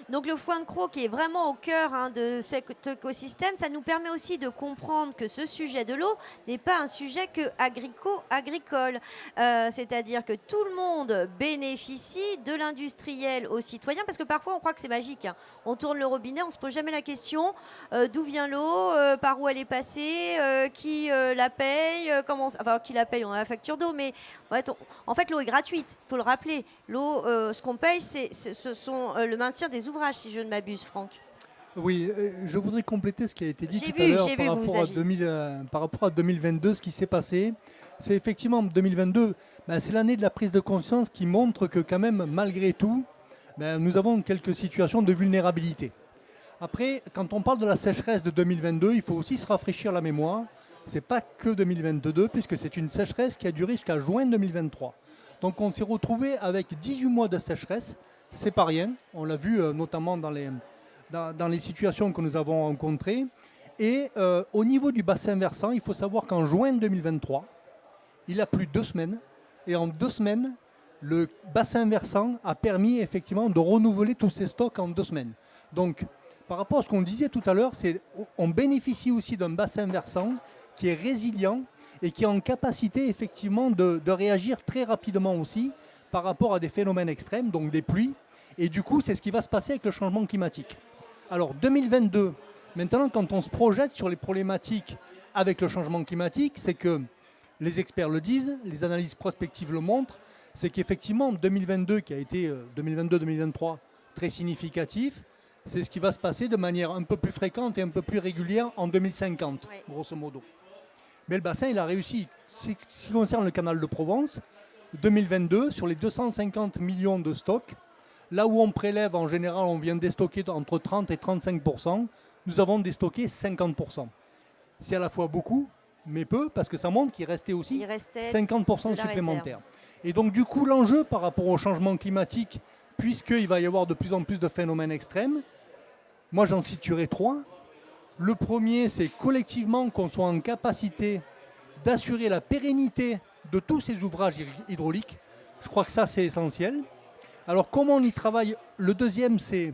Donc le Foin-de-Crau qui est vraiment au cœur de cet écosystème, ça nous permet aussi de comprendre que ce sujet de l'eau n'est pas un sujet que agricole. C'est-à-dire que tout le monde bénéficie de l'industriel aux citoyens, parce que parfois on croit que c'est magique. Hein. On tourne le robinet, on ne se pose jamais la question d'où vient l'eau, par où elle est passée, qui la paye, qui la paye, on a la facture d'eau, mais en fait l'eau est gratuite, il faut le rappeler. L'eau, ce qu'on paye, ce sont le maintien des ouvrages, si je ne m'abuse, Franck. Oui, je voudrais compléter ce qui a été dit tout à l'heure par rapport à 2022, ce qui s'est passé. C'est effectivement 2022, c'est l'année de la prise de conscience qui montre que quand même, malgré tout, nous avons quelques situations de vulnérabilité. Après, quand on parle de la sécheresse de 2022, il faut aussi se rafraîchir la mémoire. Ce n'est pas que 2022, puisque c'est une sécheresse qui a duré jusqu'à juin 2023. Donc on s'est retrouvé avec 18 mois de sécheresse. C'est pas rien, on l'a vu notamment dans les situations que nous avons rencontrées. Et au niveau du bassin versant, il faut savoir qu'en juin 2023, il a plu 2 semaines. Et en 2 semaines, le bassin versant a permis effectivement de renouveler tous ses stocks en 2 semaines. Donc par rapport à ce qu'on disait tout à l'heure, on bénéficie aussi d'un bassin versant qui est résilient et qui est en capacité effectivement de réagir très rapidement aussi par rapport à des phénomènes extrêmes, donc des pluies. Et du coup, c'est ce qui va se passer avec le changement climatique. Alors 2022, maintenant quand on se projette sur les problématiques avec le changement climatique, c'est que les experts le disent, les analyses prospectives le montrent, c'est qu'effectivement 2022 qui a été 2022-2023 très significatif, c'est ce qui va se passer de manière un peu plus fréquente et un peu plus régulière en 2050, grosso modo. Mais le bassin, il a réussi. Ce qui concerne le canal de Provence, 2022, sur les 250 millions de stocks, là où on prélève en général, on vient déstocker entre 30 et 35%, nous avons déstocké 50%. C'est à la fois beaucoup, mais peu, parce que ça montre qu'il restait aussi 50% supplémentaires. Et donc du coup, l'enjeu par rapport au changement climatique, puisqu'il va y avoir de plus en plus de phénomènes extrêmes, moi j'en situerai 3. Le premier, c'est collectivement qu'on soit en capacité d'assurer la pérennité de tous ces ouvrages hydrauliques. Je crois que ça, c'est essentiel. Alors, comment on y travaille? Le deuxième, c'est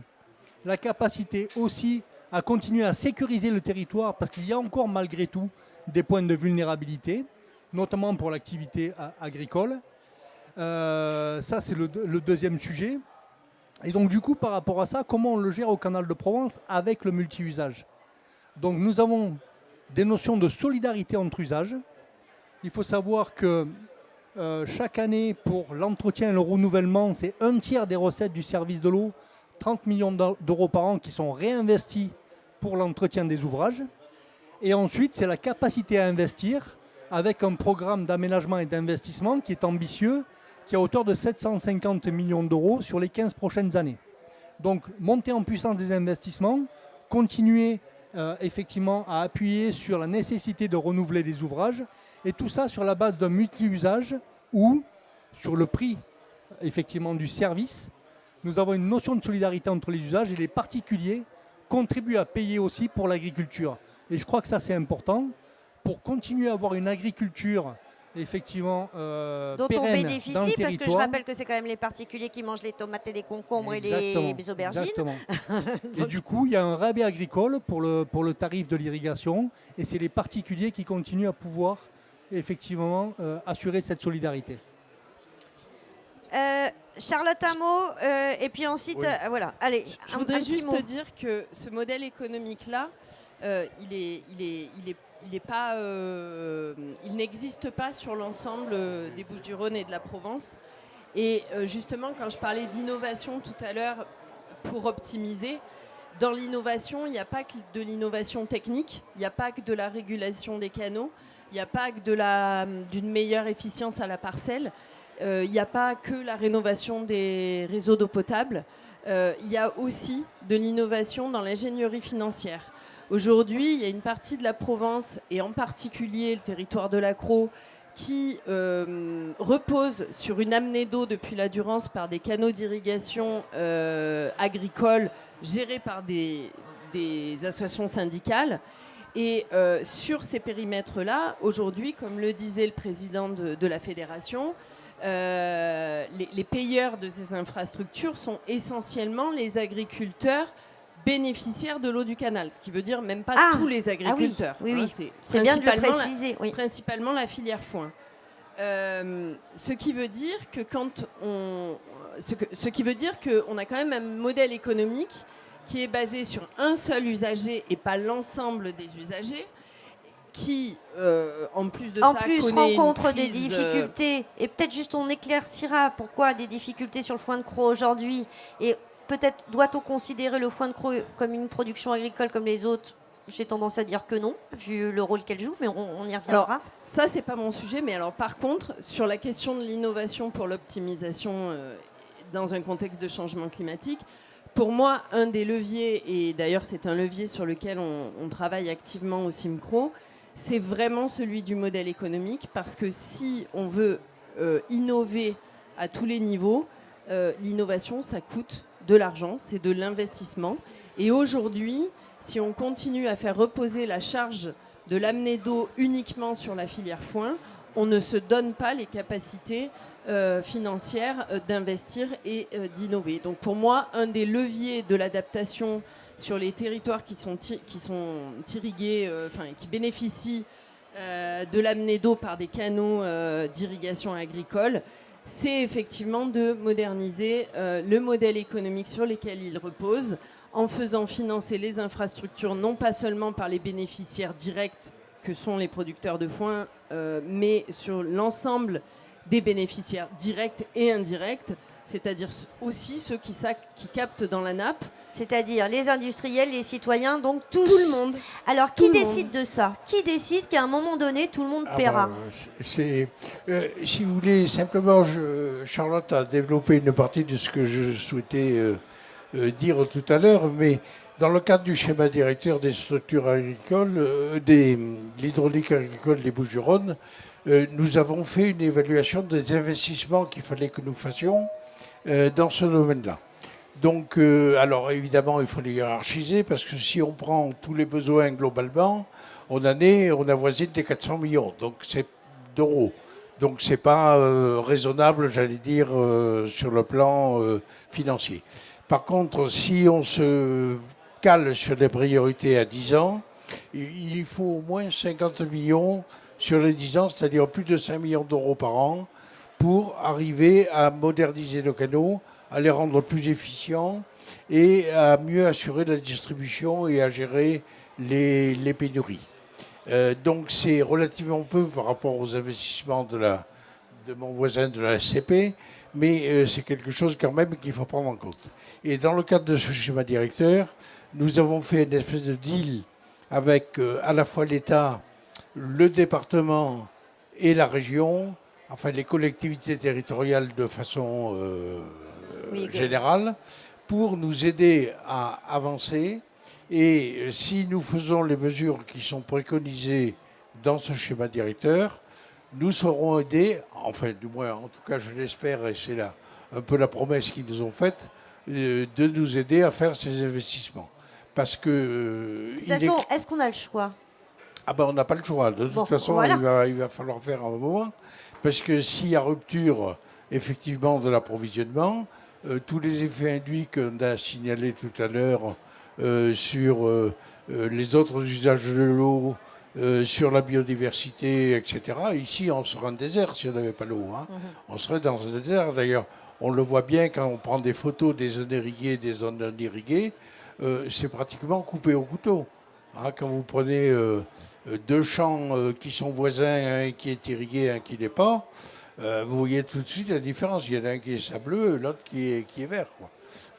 la capacité aussi à continuer à sécuriser le territoire, parce qu'il y a encore, malgré tout, des points de vulnérabilité, notamment pour l'activité agricole. Ça, c'est le deuxième sujet. Et donc, du coup, par rapport à ça, comment on le gère au canal de Provence avec le multi-usage? Donc, nous avons des notions de solidarité entre usages. Il faut savoir que chaque année, pour l'entretien et le renouvellement, c'est 1/3 des recettes du service de l'eau, 30 millions d'euros par an qui sont réinvestis pour l'entretien des ouvrages. Et ensuite, c'est la capacité à investir avec un programme d'aménagement et d'investissement qui est ambitieux, qui est à hauteur de 750 millions d'euros sur les 15 prochaines années. Donc, monter en puissance des investissements, continuer effectivement à appuyer sur la nécessité de renouveler les ouvrages, et tout ça sur la base d'un multi-usage où, sur le prix effectivement du service, nous avons une notion de solidarité entre les usages et les particuliers contribuent à payer aussi pour l'agriculture. Et je crois que ça c'est important pour continuer à avoir une agriculture effectivement dont on pérenne dans le bénéficie, parce que je territoire. rappelle que c'est quand même les particuliers qui mangent les tomates et les concombres et Exactement, les aubergines. exactement. Et du coup, il y a un rabais agricole pour le tarif de l'irrigation, et c'est les particuliers qui continuent à pouvoir effectivement assurer cette solidarité. Charlotte, un mot, et puis ensuite, Oui. voilà. Allez, Je voudrais petit juste mot. te dire que ce modèle économique-là, il n'existe pas sur l'ensemble des Bouches-du-Rhône et de la Provence. Et justement, quand je parlais d'innovation tout à l'heure pour optimiser, dans l'innovation, il n'y a pas que de l'innovation technique, il n'y a pas que de la régulation des canaux, il n'y a pas que d'une meilleure efficience à la parcelle. Il n'y a pas que la rénovation des réseaux d'eau potable, il y a aussi de l'innovation dans l'ingénierie financière. Aujourd'hui, il y a une partie de la Provence, et en particulier le territoire de l'Accro, qui repose sur une amenée d'eau depuis la Durance par des canaux d'irrigation agricoles gérés par des associations syndicales. Et sur ces périmètres-là, aujourd'hui, comme le disait le président de la fédération, les payeurs de ces infrastructures sont essentiellement les agriculteurs bénéficiaires de l'eau du canal, ce qui veut dire même pas tous les agriculteurs. Oui, oui. Hein, C'est bien de le principalement préciser. Oui. principalement la filière foin. Ce qui veut dire que ce qui veut dire qu'on a quand même un modèle économique qui est basé sur un seul usager et pas l'ensemble des usagers, qui, en plus de ça, connaît rencontre une des crise, difficultés, et peut-être juste on éclaircira pourquoi des difficultés sur le foin de Crau aujourd'hui, et peut-être doit-on considérer le foin de Crau comme une production agricole comme les autres. J'ai tendance à dire que non, vu le rôle qu'elle joue, mais on y reviendra. Alors, ça, c'est pas mon sujet, mais alors par contre, sur la question de l'innovation pour l'optimisation dans un contexte de changement climatique, pour moi, un des leviers, et d'ailleurs c'est un levier sur lequel on travaille activement au CIMCRO, c'est vraiment celui du modèle économique, parce que si on veut innover à tous les niveaux, l'innovation, ça coûte de l'argent, c'est de l'investissement. Et aujourd'hui, si on continue à faire reposer la charge de l'amener d'eau uniquement sur la filière foin, on ne se donne pas les capacités financières d'investir et d'innover. Donc pour moi, un des leviers de l'adaptation sur les territoires qui sont irrigués, qui bénéficient de l'amener d'eau par des canaux d'irrigation agricole, c'est effectivement de moderniser le modèle économique sur lequel il repose, en faisant financer les infrastructures non pas seulement par les bénéficiaires directs que sont les producteurs de foin, mais sur l'ensemble des bénéficiaires directs et indirects, c'est-à-dire aussi ceux qui captent dans la nappe. C'est-à-dire les industriels, les citoyens, donc tous. Tout le monde. Alors, qui décide de ça? Qui décide qu'à un moment donné, tout le monde paiera? Si vous voulez, simplement, Charlotte a développé une partie de ce que je souhaitais dire tout à l'heure, mais dans le cadre du schéma directeur des structures agricoles, de l'hydraulique agricole des Bouches-du-Rhône, nous avons fait une évaluation des investissements qu'il fallait que nous fassions dans ce domaine-là. Donc, alors évidemment, il faut les hiérarchiser, parce que si on prend tous les besoins globalement, on avoisine des 400 millions d'euros. Donc, c'est pas raisonnable, j'allais dire, sur le plan financier. Par contre, si on se cale sur des priorités à 10 ans, il faut au moins 50 millions sur les 10 ans, c'est-à-dire plus de 5 millions d'euros par an, pour arriver à moderniser nos canaux, à les rendre plus efficients et à mieux assurer la distribution et à gérer les pénuries. Donc c'est relativement peu par rapport aux investissements de mon voisin de la SCP, mais c'est quelque chose quand même qu'il faut prendre en compte. Et dans le cadre de ce schéma directeur, nous avons fait une espèce de deal avec à la fois l'État, le département et la région, enfin les collectivités territoriales de façon générale, pour nous aider à avancer. Et si nous faisons les mesures qui sont préconisées dans ce schéma directeur, nous serons aidés, enfin du moins en tout cas je l'espère, et c'est là un peu la promesse qu'ils nous ont faite, de nous aider à faire ces investissements. Parce que... de toute façon, est-ce qu'on a le choix? Ah ben on n'a pas le choix. De toute façon, voilà. il va falloir faire un moment. Parce que s'il y a rupture, effectivement, de l'approvisionnement, tous les effets induits qu'on a signalés tout à l'heure sur les autres usages de l'eau, sur la biodiversité, etc. Ici, on serait un désert si on n'avait pas l'eau. Hein. On serait dans un désert. D'ailleurs, on le voit bien quand on prend des photos des zones irriguées et des zones non irriguées. C'est pratiquement coupé au couteau. Hein, quand vous prenez deux champs qui sont voisins, un qui est irrigué, un qui n'est pas, vous voyez tout de suite la différence. Il y en a un qui est sableux, l'autre qui est vert. Quoi.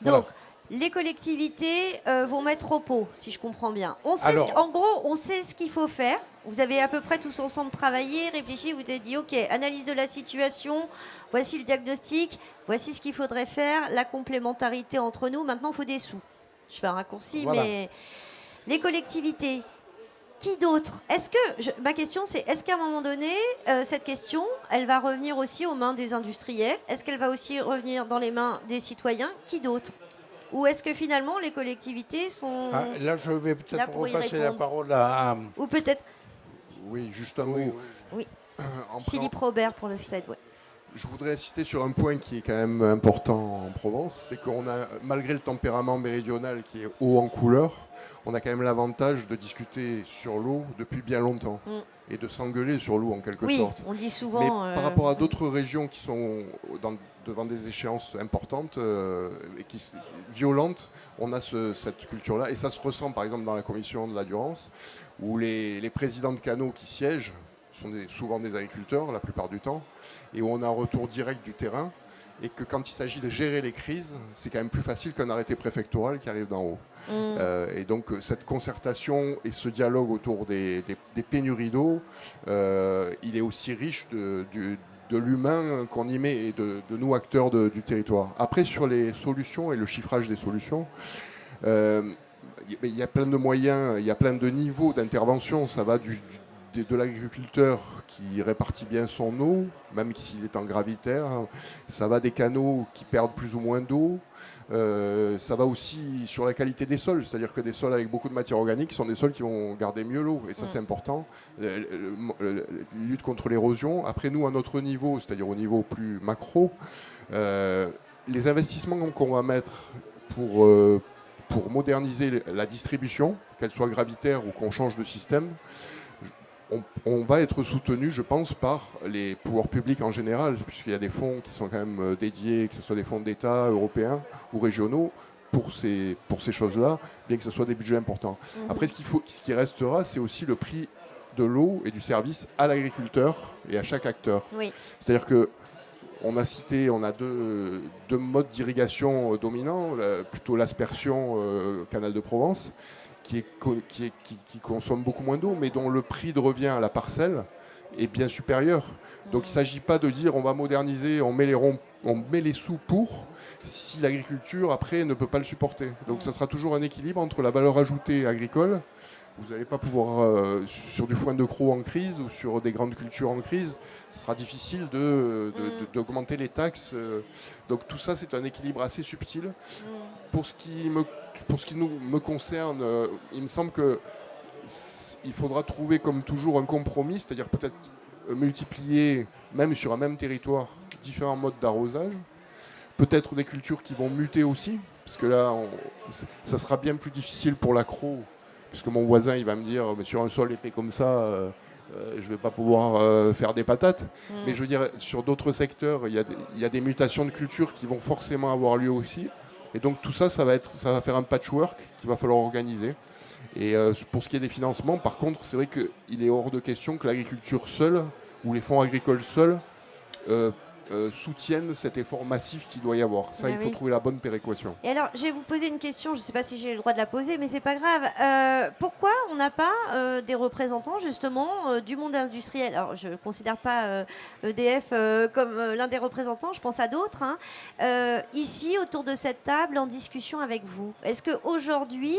Donc, les collectivités vont mettre au pot, si je comprends bien. En gros, on sait ce qu'il faut faire. Vous avez à peu près tous ensemble travaillé, réfléchi, vous avez dit, OK, analyse de la situation, voici le diagnostic, voici ce qu'il faudrait faire, la complémentarité entre nous. Maintenant, il faut des sous. Je fais un raccourci, mais les collectivités, qui d'autre? Ma question, c'est, est-ce qu'à un moment donné, cette question, elle va revenir aussi aux mains des industriels? Est-ce qu'elle va aussi revenir dans les mains des citoyens? Qui d'autre? Ou est-ce que finalement les collectivités sont là, je vais peut-être repasser la parole Ou peut-être... Oui, juste un mot. Oui. Philippe Robert pour le CED, Je voudrais insister sur un point qui est quand même important en Provence, c'est qu'on a, malgré le tempérament méridional qui est haut en couleur, on a quand même l'avantage de discuter sur l'eau depuis bien longtemps et de s'engueuler sur l'eau en quelque sorte. Oui, on dit souvent... Mais par rapport à d'autres régions qui sont devant des échéances importantes et violentes, on a cette culture-là. Et ça se ressent par exemple dans la commission de la Durance, où les présidents de canaux qui siègent sont souvent des agriculteurs la plupart du temps, et où on a un retour direct du terrain, et que quand il s'agit de gérer les crises, c'est quand même plus facile qu'un arrêté préfectoral qui arrive d'en haut. Et donc cette concertation et ce dialogue autour des pénuries d'eau, il est aussi riche de l'humain qu'on y met et de nous acteurs du territoire. Après, sur les solutions et le chiffrage des solutions, il y a plein de moyens, il y a plein de niveaux d'intervention. Ça va de l'agriculteur qui répartit bien son eau, même s'il est en gravitaire. Ça va des canaux qui perdent plus ou moins d'eau. Ça va aussi sur la qualité des sols, c'est-à-dire que des sols avec beaucoup de matière organique sont des sols qui vont garder mieux l'eau, et ça c'est important. Lutte contre l'érosion. Après, nous, à notre niveau, c'est-à-dire au niveau plus macro, les investissements qu'on va mettre pour moderniser la distribution, qu'elle soit gravitaire ou qu'on change de système, on va être soutenu, je pense, par les pouvoirs publics en général, puisqu'il y a des fonds qui sont quand même dédiés, que ce soit des fonds d'État européens ou régionaux, pour ces choses-là, bien que ce soit des budgets importants. Après, ce qui restera, c'est aussi le prix de l'eau et du service à l'agriculteur et à chaque acteur. Oui. C'est-à-dire que on a deux modes d'irrigation dominants, plutôt l'aspersion canal de Provence, qui consomme beaucoup moins d'eau, mais dont le prix de revient à la parcelle est bien supérieur. Donc il ne s'agit pas de dire on va moderniser, on met les sous pour, si l'agriculture après ne peut pas le supporter. Donc ça sera toujours un équilibre entre la valeur ajoutée agricole. Vous n'allez pas pouvoir, sur du foin de croc en crise ou sur des grandes cultures en crise, ce sera difficile d'augmenter les taxes. Donc tout ça, c'est un équilibre assez subtil. Pour ce qui me concerne, il me semble qu'il faudra trouver, comme toujours, un compromis, c'est-à-dire peut-être multiplier, même sur un même territoire, différents modes d'arrosage. Peut-être des cultures qui vont muter aussi, parce que là, ça sera bien plus difficile pour l'accro, puisque mon voisin, il va me dire, mais sur un sol épais comme ça, je ne vais pas pouvoir faire des patates. Mais je veux dire, sur d'autres secteurs, il y a des mutations de cultures qui vont forcément avoir lieu aussi. Et donc tout ça, ça va faire un patchwork qu'il va falloir organiser. Et pour ce qui est des financements, par contre, c'est vrai qu'il est hors de question que l'agriculture seule, ou les fonds agricoles seuls, soutiennent cet effort massif qu'il doit y avoir. Ça, Ah il faut oui. trouver la bonne péréquation. Et alors, je vais vous poser une question, je ne sais pas si j'ai le droit de la poser, mais c'est pas grave. Pourquoi on n'a pas des représentants justement du monde industriel? Alors, je ne considère pas EDF comme l'un des représentants, je pense à d'autres, hein. Ici, autour de cette table, en discussion avec vous. Est-ce qu'aujourd'hui,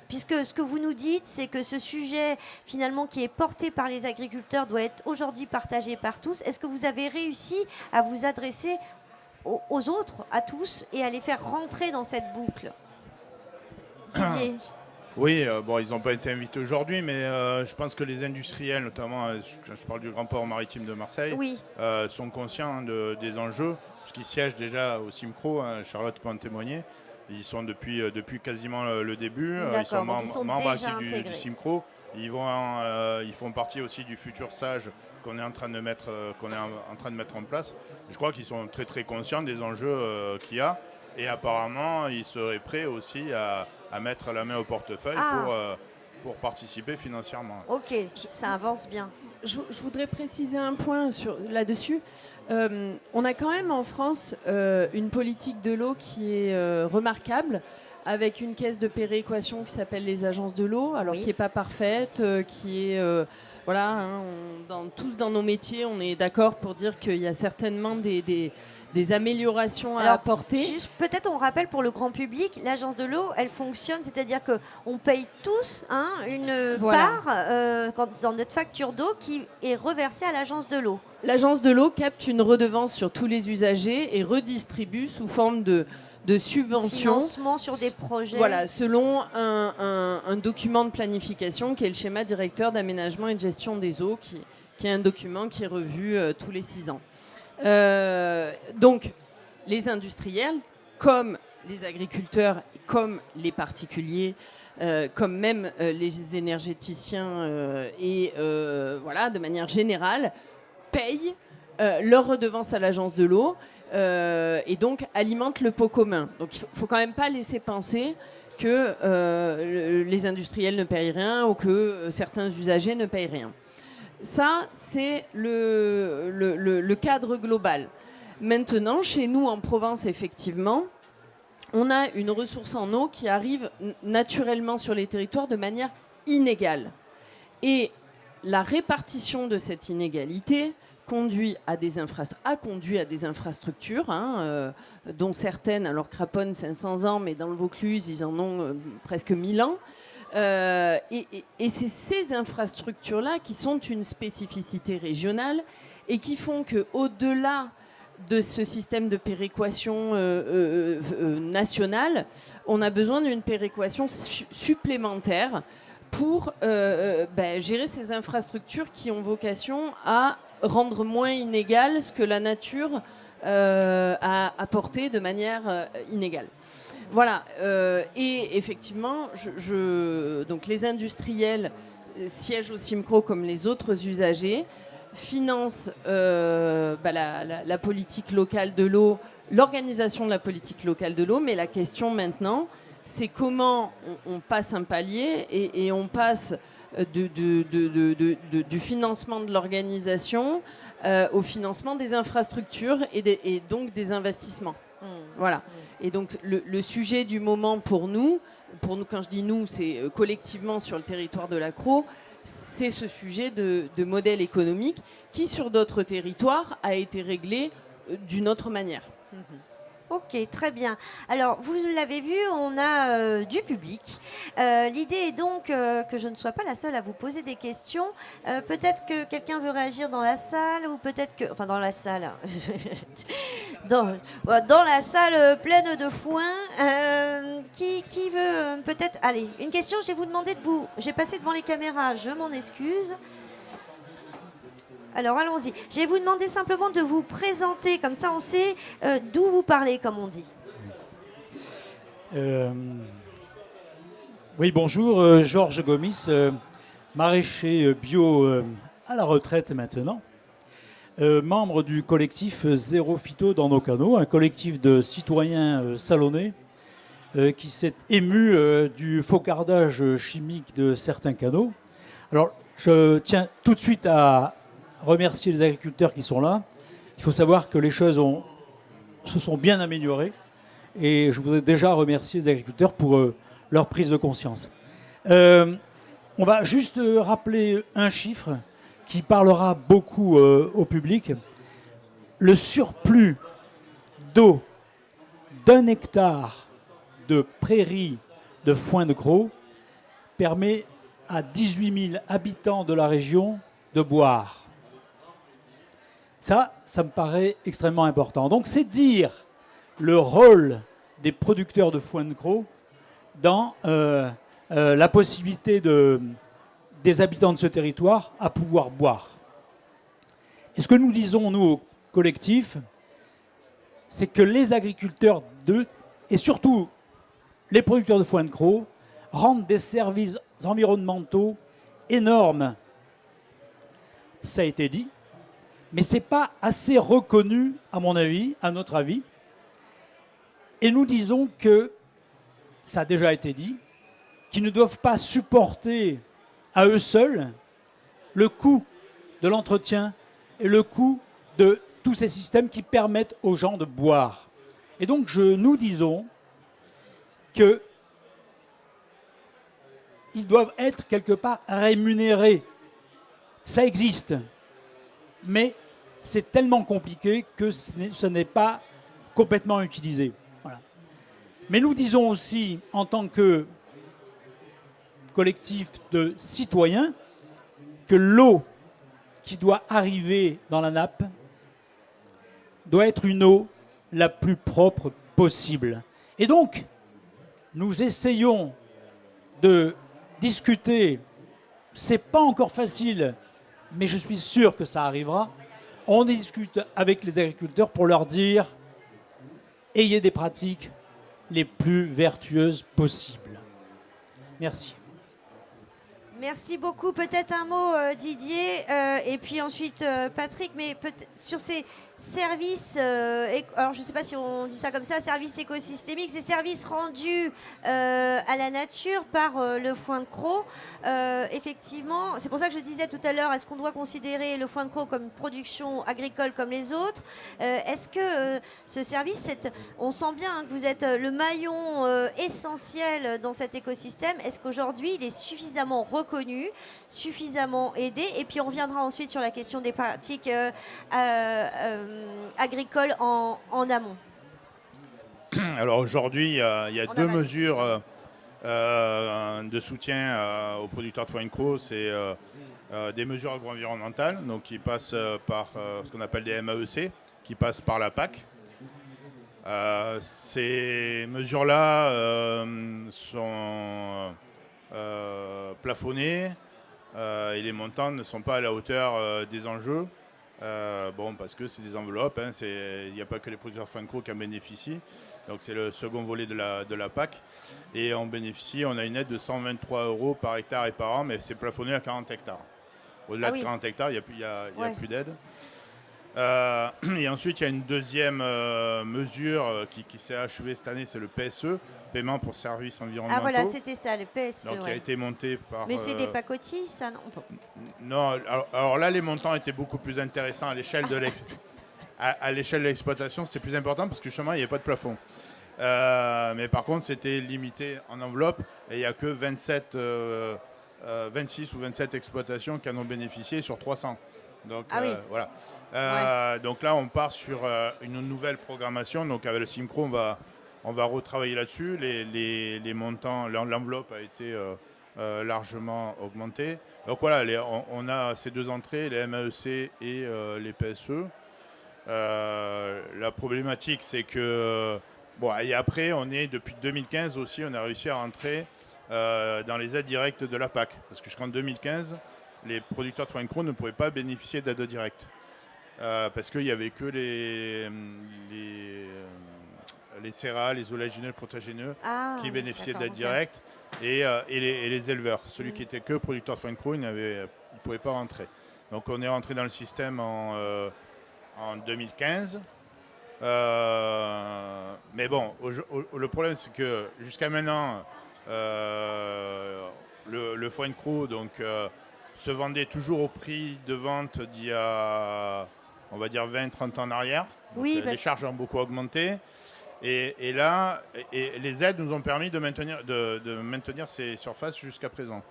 puisque ce que vous nous dites, c'est que ce sujet, finalement, qui est porté par les agriculteurs, doit être aujourd'hui partagé par tous. Est-ce que vous avez réussi à vous adresser aux autres, à tous, et à les faire rentrer dans cette boucle? Didier? Oui, bon, ils n'ont pas été invités aujourd'hui, mais je pense que les industriels, notamment, je parle du Grand Port Maritime de Marseille, Oui. sont conscients des enjeux, puisqu'ils siègent déjà au CIMCRO, hein, Charlotte peut en témoigner. Ils y sont depuis quasiment le début. Ils sont, donc ils sont membres déjà actifs du intégrés. CIMCRO. Ils font partie aussi du futur SAGE qu'on est en train de mettre en place. Je crois qu'ils sont très très conscients des enjeux qu'il y a. Et apparemment, ils seraient prêts aussi à mettre la main au portefeuille pour participer financièrement. Ok, ça avance bien. Je voudrais préciser un point là-dessus. On a quand même en France une politique de l'eau qui est remarquable, avec une caisse de péréquation qui s'appelle les agences de l'eau, alors Oui. qui n'est pas parfaite, qui est... voilà, hein, tous dans nos métiers, on est d'accord pour dire qu'il y a certainement des améliorations à Alors, apporter. Juste, peut-être on rappelle pour le grand public, l'agence de l'eau, elle fonctionne, c'est-à-dire qu'on paye tous une Voilà. part dans notre facture d'eau qui est reversée à l'agence de l'eau. L'agence de l'eau capte une redevance sur tous les usagers et redistribue sous forme de subventions. Financement sur des projets. Voilà, selon un document de planification qui est le schéma directeur d'aménagement et de gestion des eaux, qui est un document qui est revu tous les 6 ans. Donc, les industriels, comme les agriculteurs, comme les particuliers, comme même les énergéticiens voilà, de manière générale, payent leur redevance à l'agence de l'eau. Et donc alimente le pot commun. Donc il ne faut quand même pas laisser penser que les industriels ne payent rien ou que certains usagers ne payent rien. Ça, c'est le cadre global. Maintenant, chez nous en Provence, effectivement, on a une ressource en eau qui arrive naturellement sur les territoires de manière inégale. Et la répartition de cette inégalité conduit à des infrastructures, dont certaines, alors Craponne 500 ans, mais dans le Vaucluse, ils en ont presque 1000 ans. Et c'est ces infrastructures-là qui sont une spécificité régionale et qui font qu'au-delà de ce système de péréquation nationale, on a besoin d'une péréquation supplémentaire pour gérer ces infrastructures qui ont vocation à rendre moins inégal ce que la nature a apporté de manière inégale. Voilà. Et effectivement, donc les industriels siègent au CIMCRO comme les autres usagers, financent la politique locale de l'eau, l'organisation de la politique locale de l'eau, mais la question maintenant, c'est comment on passe un palier et on passe du financement de l'organisation au financement des infrastructures et donc des investissements. Voilà. Et donc le sujet du moment pour nous, quand je dis nous, c'est collectivement sur le territoire de l'Accro, c'est ce sujet de modèle économique qui, sur d'autres territoires, a été réglé d'une autre manière. Ok, très bien. Alors, vous l'avez vu, on a du public. L'idée est donc que je ne sois pas la seule à vous poser des questions. Peut-être que quelqu'un veut réagir dans la salle, ou peut-être que... Enfin, dans la salle. dans la salle pleine de foin. Qui veut peut-être... Allez, une question, je vais vous demander de vous... J'ai passé devant les caméras, je m'en excuse. Alors, allons-y. Je vais vous demander simplement de vous présenter, comme ça on sait d'où vous parlez, comme on dit. Oui, bonjour. Georges Gomis, maraîcher bio à la retraite maintenant. Membre du collectif Zéro Phyto dans nos canaux, un collectif de citoyens salonnais qui s'est ému du faucardage chimique de certains canaux. Alors, je tiens tout de suite à remercier les agriculteurs qui sont là, Il faut savoir que les choses se sont bien améliorées et je voudrais déjà remercier les agriculteurs pour leur prise de conscience. On va juste rappeler un chiffre qui parlera beaucoup au public. Le surplus d'eau d'1 hectare de prairies de foin de Crau permet à 18 000 habitants de la région de boire. Ça me paraît extrêmement important. Donc c'est dire le rôle des producteurs de foin de Crau dans la possibilité des habitants de ce territoire à pouvoir boire. Et ce que nous disons, nous, au collectif, c'est que les agriculteurs et surtout les producteurs de foin de Crau rendent des services environnementaux énormes. Ça a été dit, mais ce n'est pas assez reconnu, à mon avis, à notre avis. Et nous disons que, ça a déjà été dit, qu'ils ne doivent pas supporter à eux seuls le coût de l'entretien et le coût de tous ces systèmes qui permettent aux gens de boire. Et donc nous disons qu'ils doivent être quelque part rémunérés. Ça existe, mais c'est tellement compliqué que ce n'est pas complètement utilisé. Voilà. Mais nous disons aussi, en tant que collectif de citoyens, que l'eau qui doit arriver dans la nappe doit être une eau la plus propre possible. Et donc, nous essayons de discuter. C'est pas encore facile, mais je suis sûr que ça arrivera. On discute avec les agriculteurs pour leur dire ayez des pratiques les plus vertueuses possibles. Merci. Merci beaucoup. Peut-être un mot, Didier, et puis ensuite Patrick, mais sur ces services, alors je ne sais pas si on dit ça comme ça, services écosystémiques, ces services rendus à la nature par le foin de Crau. Effectivement, c'est pour ça que je disais tout à l'heure, est-ce qu'on doit considérer le foin de Crau comme une production agricole comme les autres? Est-ce que ce service, on sent bien que vous êtes le maillon essentiel dans cet écosystème. Est-ce qu'aujourd'hui, il est suffisamment reconnu, suffisamment aidé? Et puis on reviendra ensuite sur la question des pratiques agricoles en amont. Alors aujourd'hui, il y a deux mesures de soutien aux producteurs de foin de Crau. C'est des mesures agro-environnementales, donc qui passent par ce qu'on appelle des MAEC, qui passent par la PAC. Ces mesures-là sont plafonnées et les montants ne sont pas à la hauteur des enjeux. Parce que c'est des enveloppes, il n'y a pas que les producteurs de foin de Crau qui en bénéficient. Donc c'est le second volet de la PAC. Et on a une aide de 123 € par hectare et par an, mais c'est plafonné à 40 hectares. Au-delà de 40 hectares, il n'y a plus d'aide. Et ensuite, il y a une deuxième mesure qui s'est achevée cette année, c'est le PSE, paiement pour services environnementaux. Ah voilà, c'était ça, le PSE. Donc, qui a été monté par... Mais c'est des pacotilles, ça, non? Non, alors là, les montants étaient beaucoup plus intéressants à l'échelle de l'exploitation. C'est plus important parce que justement, il n'y avait pas de plafond. Mais par contre, c'était limité en enveloppe et il n'y a que 26 ou 27 exploitations qui en ont bénéficié sur 300. Donc, voilà. Donc là, on part sur une nouvelle programmation. Donc avec le Simcro, on va retravailler là-dessus. Les montants, l'enveloppe a été largement augmentée. Donc voilà, on a ces deux entrées, les MAEC et les PSE. La problématique, c'est que... et après, depuis 2015 aussi, on a réussi à rentrer dans les aides directes de la PAC. Parce que jusqu'en 2015, les producteurs de foin de Crau ne pouvaient pas bénéficier d'aides directes. Parce qu'il n'y avait que les céréales, les oléagineux, les protagéneux qui bénéficiaient d'aides directes et les éleveurs. Celui qui était que producteur de foin de Crau, il ne pouvait pas rentrer. Donc on est rentré dans le système en 2015. Mais bon, le problème c'est que jusqu'à maintenant, le foin de Crau se vendait toujours au prix de vente d'il y a, on va dire 20-30 ans en arrière. Donc, Oui, les charges ont beaucoup augmenté. Et là, les aides nous ont permis de maintenir ces surfaces jusqu'à présent.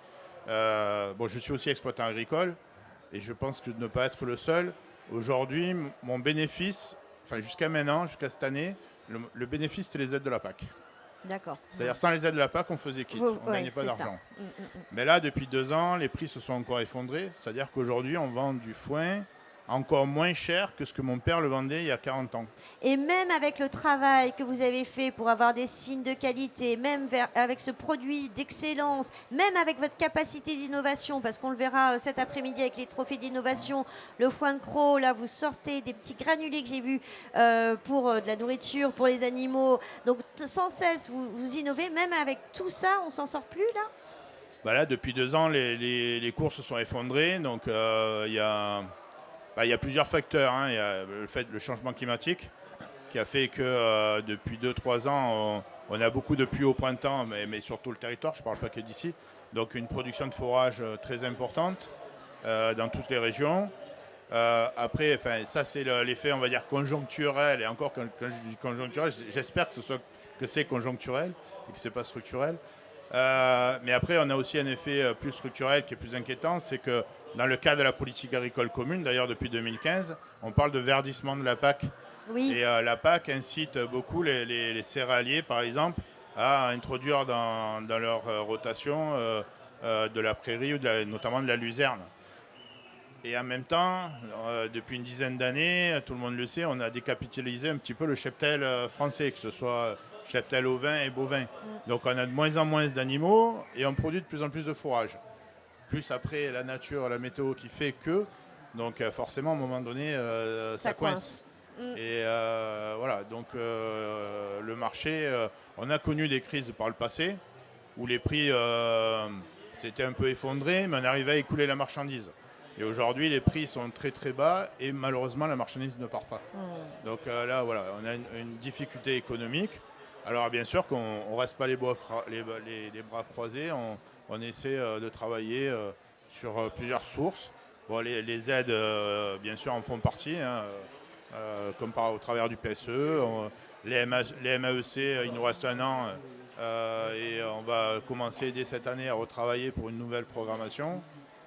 Je suis aussi exploitant agricole et je pense que de ne pas être le seul. Aujourd'hui, mon bénéfice, jusqu'à maintenant, jusqu'à cette année, le bénéfice, c'était les aides de la PAC. D'accord. C'est-à-dire, sans les aides de la PAC, on faisait quitte. On ne gagnait pas d'argent. Mais là, depuis 2 ans, les prix se sont encore effondrés. C'est-à-dire qu'aujourd'hui, on vend du foin encore moins cher que ce que mon père le vendait il y a 40 ans. Et même avec le travail que vous avez fait pour avoir des signes de qualité, même avec ce produit d'excellence, même avec votre capacité d'innovation, parce qu'on le verra cet après-midi avec les trophées d'innovation, le foin de croc, là vous sortez des petits granulés que j'ai vus pour de la nourriture, pour les animaux. Donc sans cesse, vous innovez, même avec tout ça, on s'en sort plus là ? Là, depuis 2 ans, les cours se sont effondrés, donc il y a plusieurs facteurs. Il y a le changement climatique qui a fait que depuis 2-3 ans, on a beaucoup de pluie au printemps, mais sur tout le territoire, je ne parle pas que d'ici. Donc une production de fourrage très importante dans toutes les régions. Après, ça c'est l'effet, on va dire, conjoncturel. Et encore, quand je dis conjoncturel, j'espère que c'est conjoncturel et que ce n'est pas structurel. Mais après, on a aussi un effet plus structurel qui est plus inquiétant, c'est que dans le cadre de la politique agricole commune, d'ailleurs depuis 2015, on parle de verdissement de la PAC. Oui. Et la PAC incite beaucoup les céréaliers, par exemple, à introduire dans leur rotation de la prairie, ou notamment de la luzerne. Et en même temps, depuis une dizaine d'années, tout le monde le sait, on a décapitalisé un petit peu le cheptel français, que ce soit cheptel ovin et bovin. Donc on a de moins en moins d'animaux et on produit de plus en plus de fourrage. Plus après la nature, la météo qui fait que, donc forcément à un moment donné, ça coince. Et voilà, donc le marché, on a connu des crises par le passé où les prix s'étaient un peu effondrés, mais on arrivait à écouler la marchandise. Et aujourd'hui, les prix sont très très bas et malheureusement, la marchandise ne part pas. Donc là, voilà, on a une difficulté économique. Alors bien sûr qu'on ne reste pas les bras croisés, on essaie de travailler sur plusieurs sources. Bon, les aides, bien sûr, en font partie, comme au travers du PSE. Les MAEC, il nous reste 1 an et on va commencer dès cette année à retravailler pour une nouvelle programmation.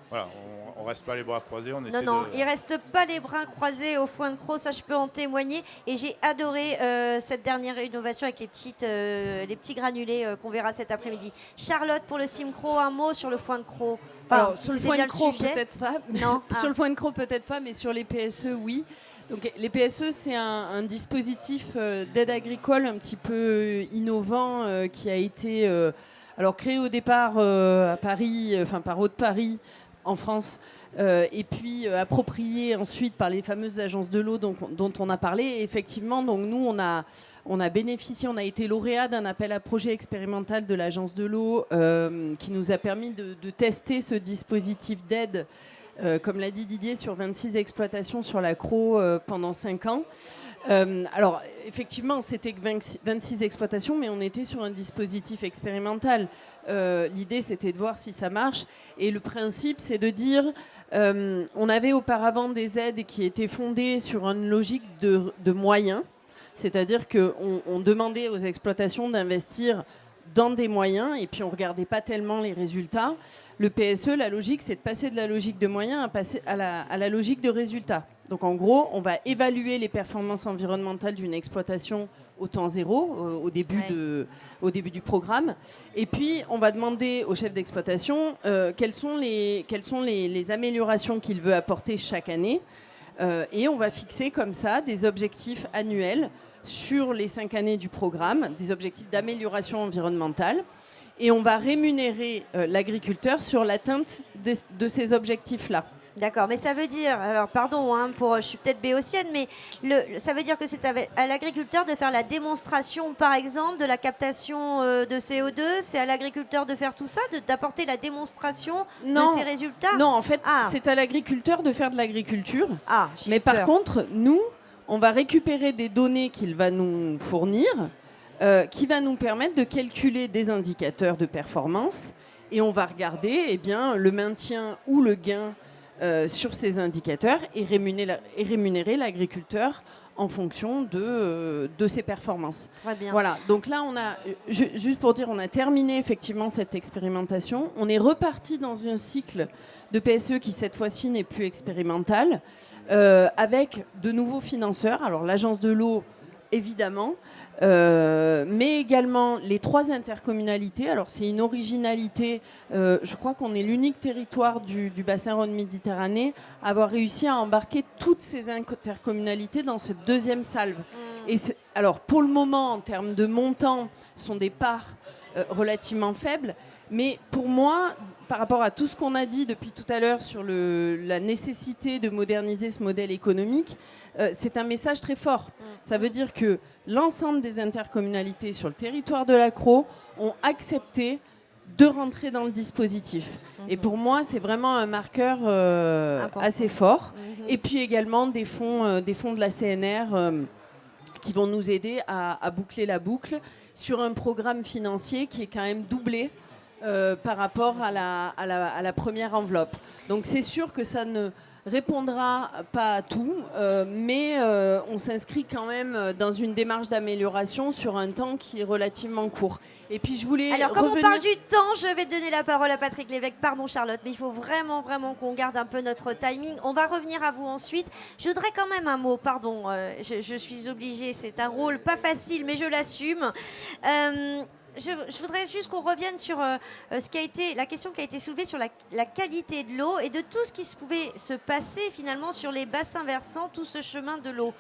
Voilà, on ne reste pas les bras croisés, on essaie il ne reste pas les bras croisés au foin de croc, ça je peux en témoigner. Et j'ai adoré cette dernière innovation avec les petits granulés qu'on verra cet après-midi. Charlotte, pour le Simcro, un mot sur le foin de croc. Alors, sur le foin de croc, peut-être pas. Non. Sur le foin de croc, peut-être pas, mais sur les PSE, oui. Donc, les PSE, c'est un dispositif d'aide agricole un petit peu innovant qui a été créé au départ à Paris, par Haute-Paris, en France, et puis approprié ensuite par les fameuses agences de l'eau dont on a parlé. Et effectivement, donc nous, on a bénéficié, on a été lauréat d'un appel à projet expérimental de l'agence de l'eau qui nous a permis de tester ce dispositif d'aide, comme l'a dit Didier, sur 26 exploitations sur la Crau pendant 5 ans. Alors, effectivement, c'était 26 exploitations, mais on était sur un dispositif expérimental. L'idée, c'était de voir si ça marche. Et le principe, c'est de dire, on avait auparavant des aides qui étaient fondées sur une logique de moyens. C'est-à-dire qu'on demandait aux exploitations d'investir dans des moyens et puis on ne regardait pas tellement les résultats. Le PSE, la logique, c'est de passer de la logique de moyens à passer à la logique de résultats. Donc en gros, on va évaluer les performances environnementales d'une exploitation au temps zéro, au début du programme. Et puis, on va demander au chef d'exploitation quelles sont les améliorations qu'il veut apporter chaque année. Et on va fixer comme ça des objectifs annuels sur les 5 années du programme, des objectifs d'amélioration environnementale. Et on va rémunérer l'agriculteur sur l'atteinte de ces objectifs-là. D'accord, mais ça veut dire, alors pardon, je suis peut-être béotienne, mais ça veut dire que c'est à l'agriculteur de faire la démonstration, par exemple, de la captation de CO2, c'est à l'agriculteur de faire tout ça, d'apporter la démonstration de ces résultats? Non, en fait, c'est à l'agriculteur de faire de l'agriculture. Mais par peur. contre, nous, on va récupérer des données qu'il va nous fournir, qui va nous permettre de calculer des indicateurs de performance, et on va regarder le maintien ou le gain sur ces indicateurs et rémunérer l'agriculteur en fonction de ses performances. Très bien. Voilà, donc là, juste pour dire, on a terminé effectivement cette expérimentation. On est reparti dans un cycle de PSE qui, cette fois-ci, n'est plus expérimental, avec de nouveaux financeurs. Alors, l'Agence de l'eau, évidemment, mais également les 3 intercommunalités. Alors, c'est une originalité. Je crois qu'on est l'unique territoire du bassin Rhône-Méditerranée à avoir réussi à embarquer toutes ces intercommunalités dans cette deuxième salve. Et alors, pour le moment, en termes de montant, ce sont des parts relativement faibles. Mais pour moi, par rapport à tout ce qu'on a dit depuis tout à l'heure sur la nécessité de moderniser ce modèle économique, c'est un message très fort. Ça veut dire que l'ensemble des intercommunalités sur le territoire de l'Accro ont accepté de rentrer dans le dispositif. Et pour moi, c'est vraiment un marqueur assez fort. Et puis également des fonds de la CNR qui vont nous aider à boucler la boucle sur un programme financier qui est quand même doublé par rapport à la première enveloppe. Donc c'est sûr que ça ne répondra pas à tout, mais on s'inscrit quand même dans une démarche d'amélioration sur un temps qui est relativement court. Et puis je voulais Alors comme on parle du temps, je vais donner la parole à Patrick Lévesque. Pardon Charlotte, mais il faut vraiment qu'on garde un peu notre timing. On va revenir à vous ensuite. Je voudrais quand même un mot, pardon, je suis obligée, c'est un rôle pas facile, mais je l'assume. Je voudrais juste qu'on revienne sur la question qui a été soulevée sur la qualité de l'eau et de tout ce qui pouvait se passer finalement sur les bassins versants, tout ce chemin de l'eau.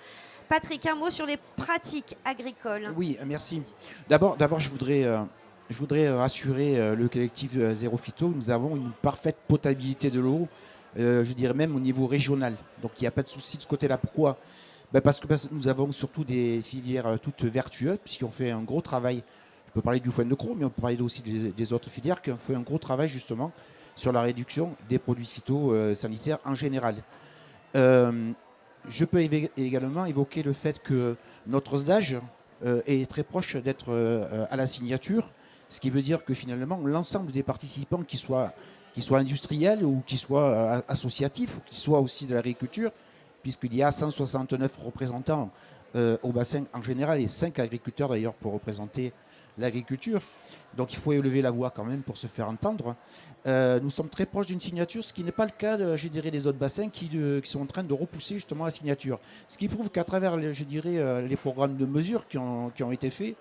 Patrick, un mot sur les pratiques agricoles. Oui, merci. D'abord, je voudrais rassurer le collectif Zéro Phyto. Nous avons une parfaite potabilité de l'eau, je dirais même au niveau régional. Donc il n'y a pas de souci de ce côté-là. Pourquoi ? Parce que nous avons surtout des filières toutes vertueuses, puisqu'on fait un gros travail. On peut parler du foin de Cros, mais on peut parler aussi des autres filières qui ont fait un gros travail justement sur la réduction des produits phytosanitaires en général. Je peux également évoquer le fait que notre stage est très proche d'être à la signature, ce qui veut dire que finalement l'ensemble des participants, qu'ils soient industriels ou qu'ils soient associatifs ou qu'ils soient aussi de l'agriculture, puisqu'il y a 169 représentants au bassin en général et 5 agriculteurs d'ailleurs pour représenter l'agriculture. Donc il faut élever la voix quand même pour se faire entendre. Nous sommes très proches d'une signature, ce qui n'est pas le cas, je dirais, des autres bassins qui sont en train de repousser justement la signature. Ce qui prouve qu'à travers, je dirais, les programmes de mesure qui ont été faits,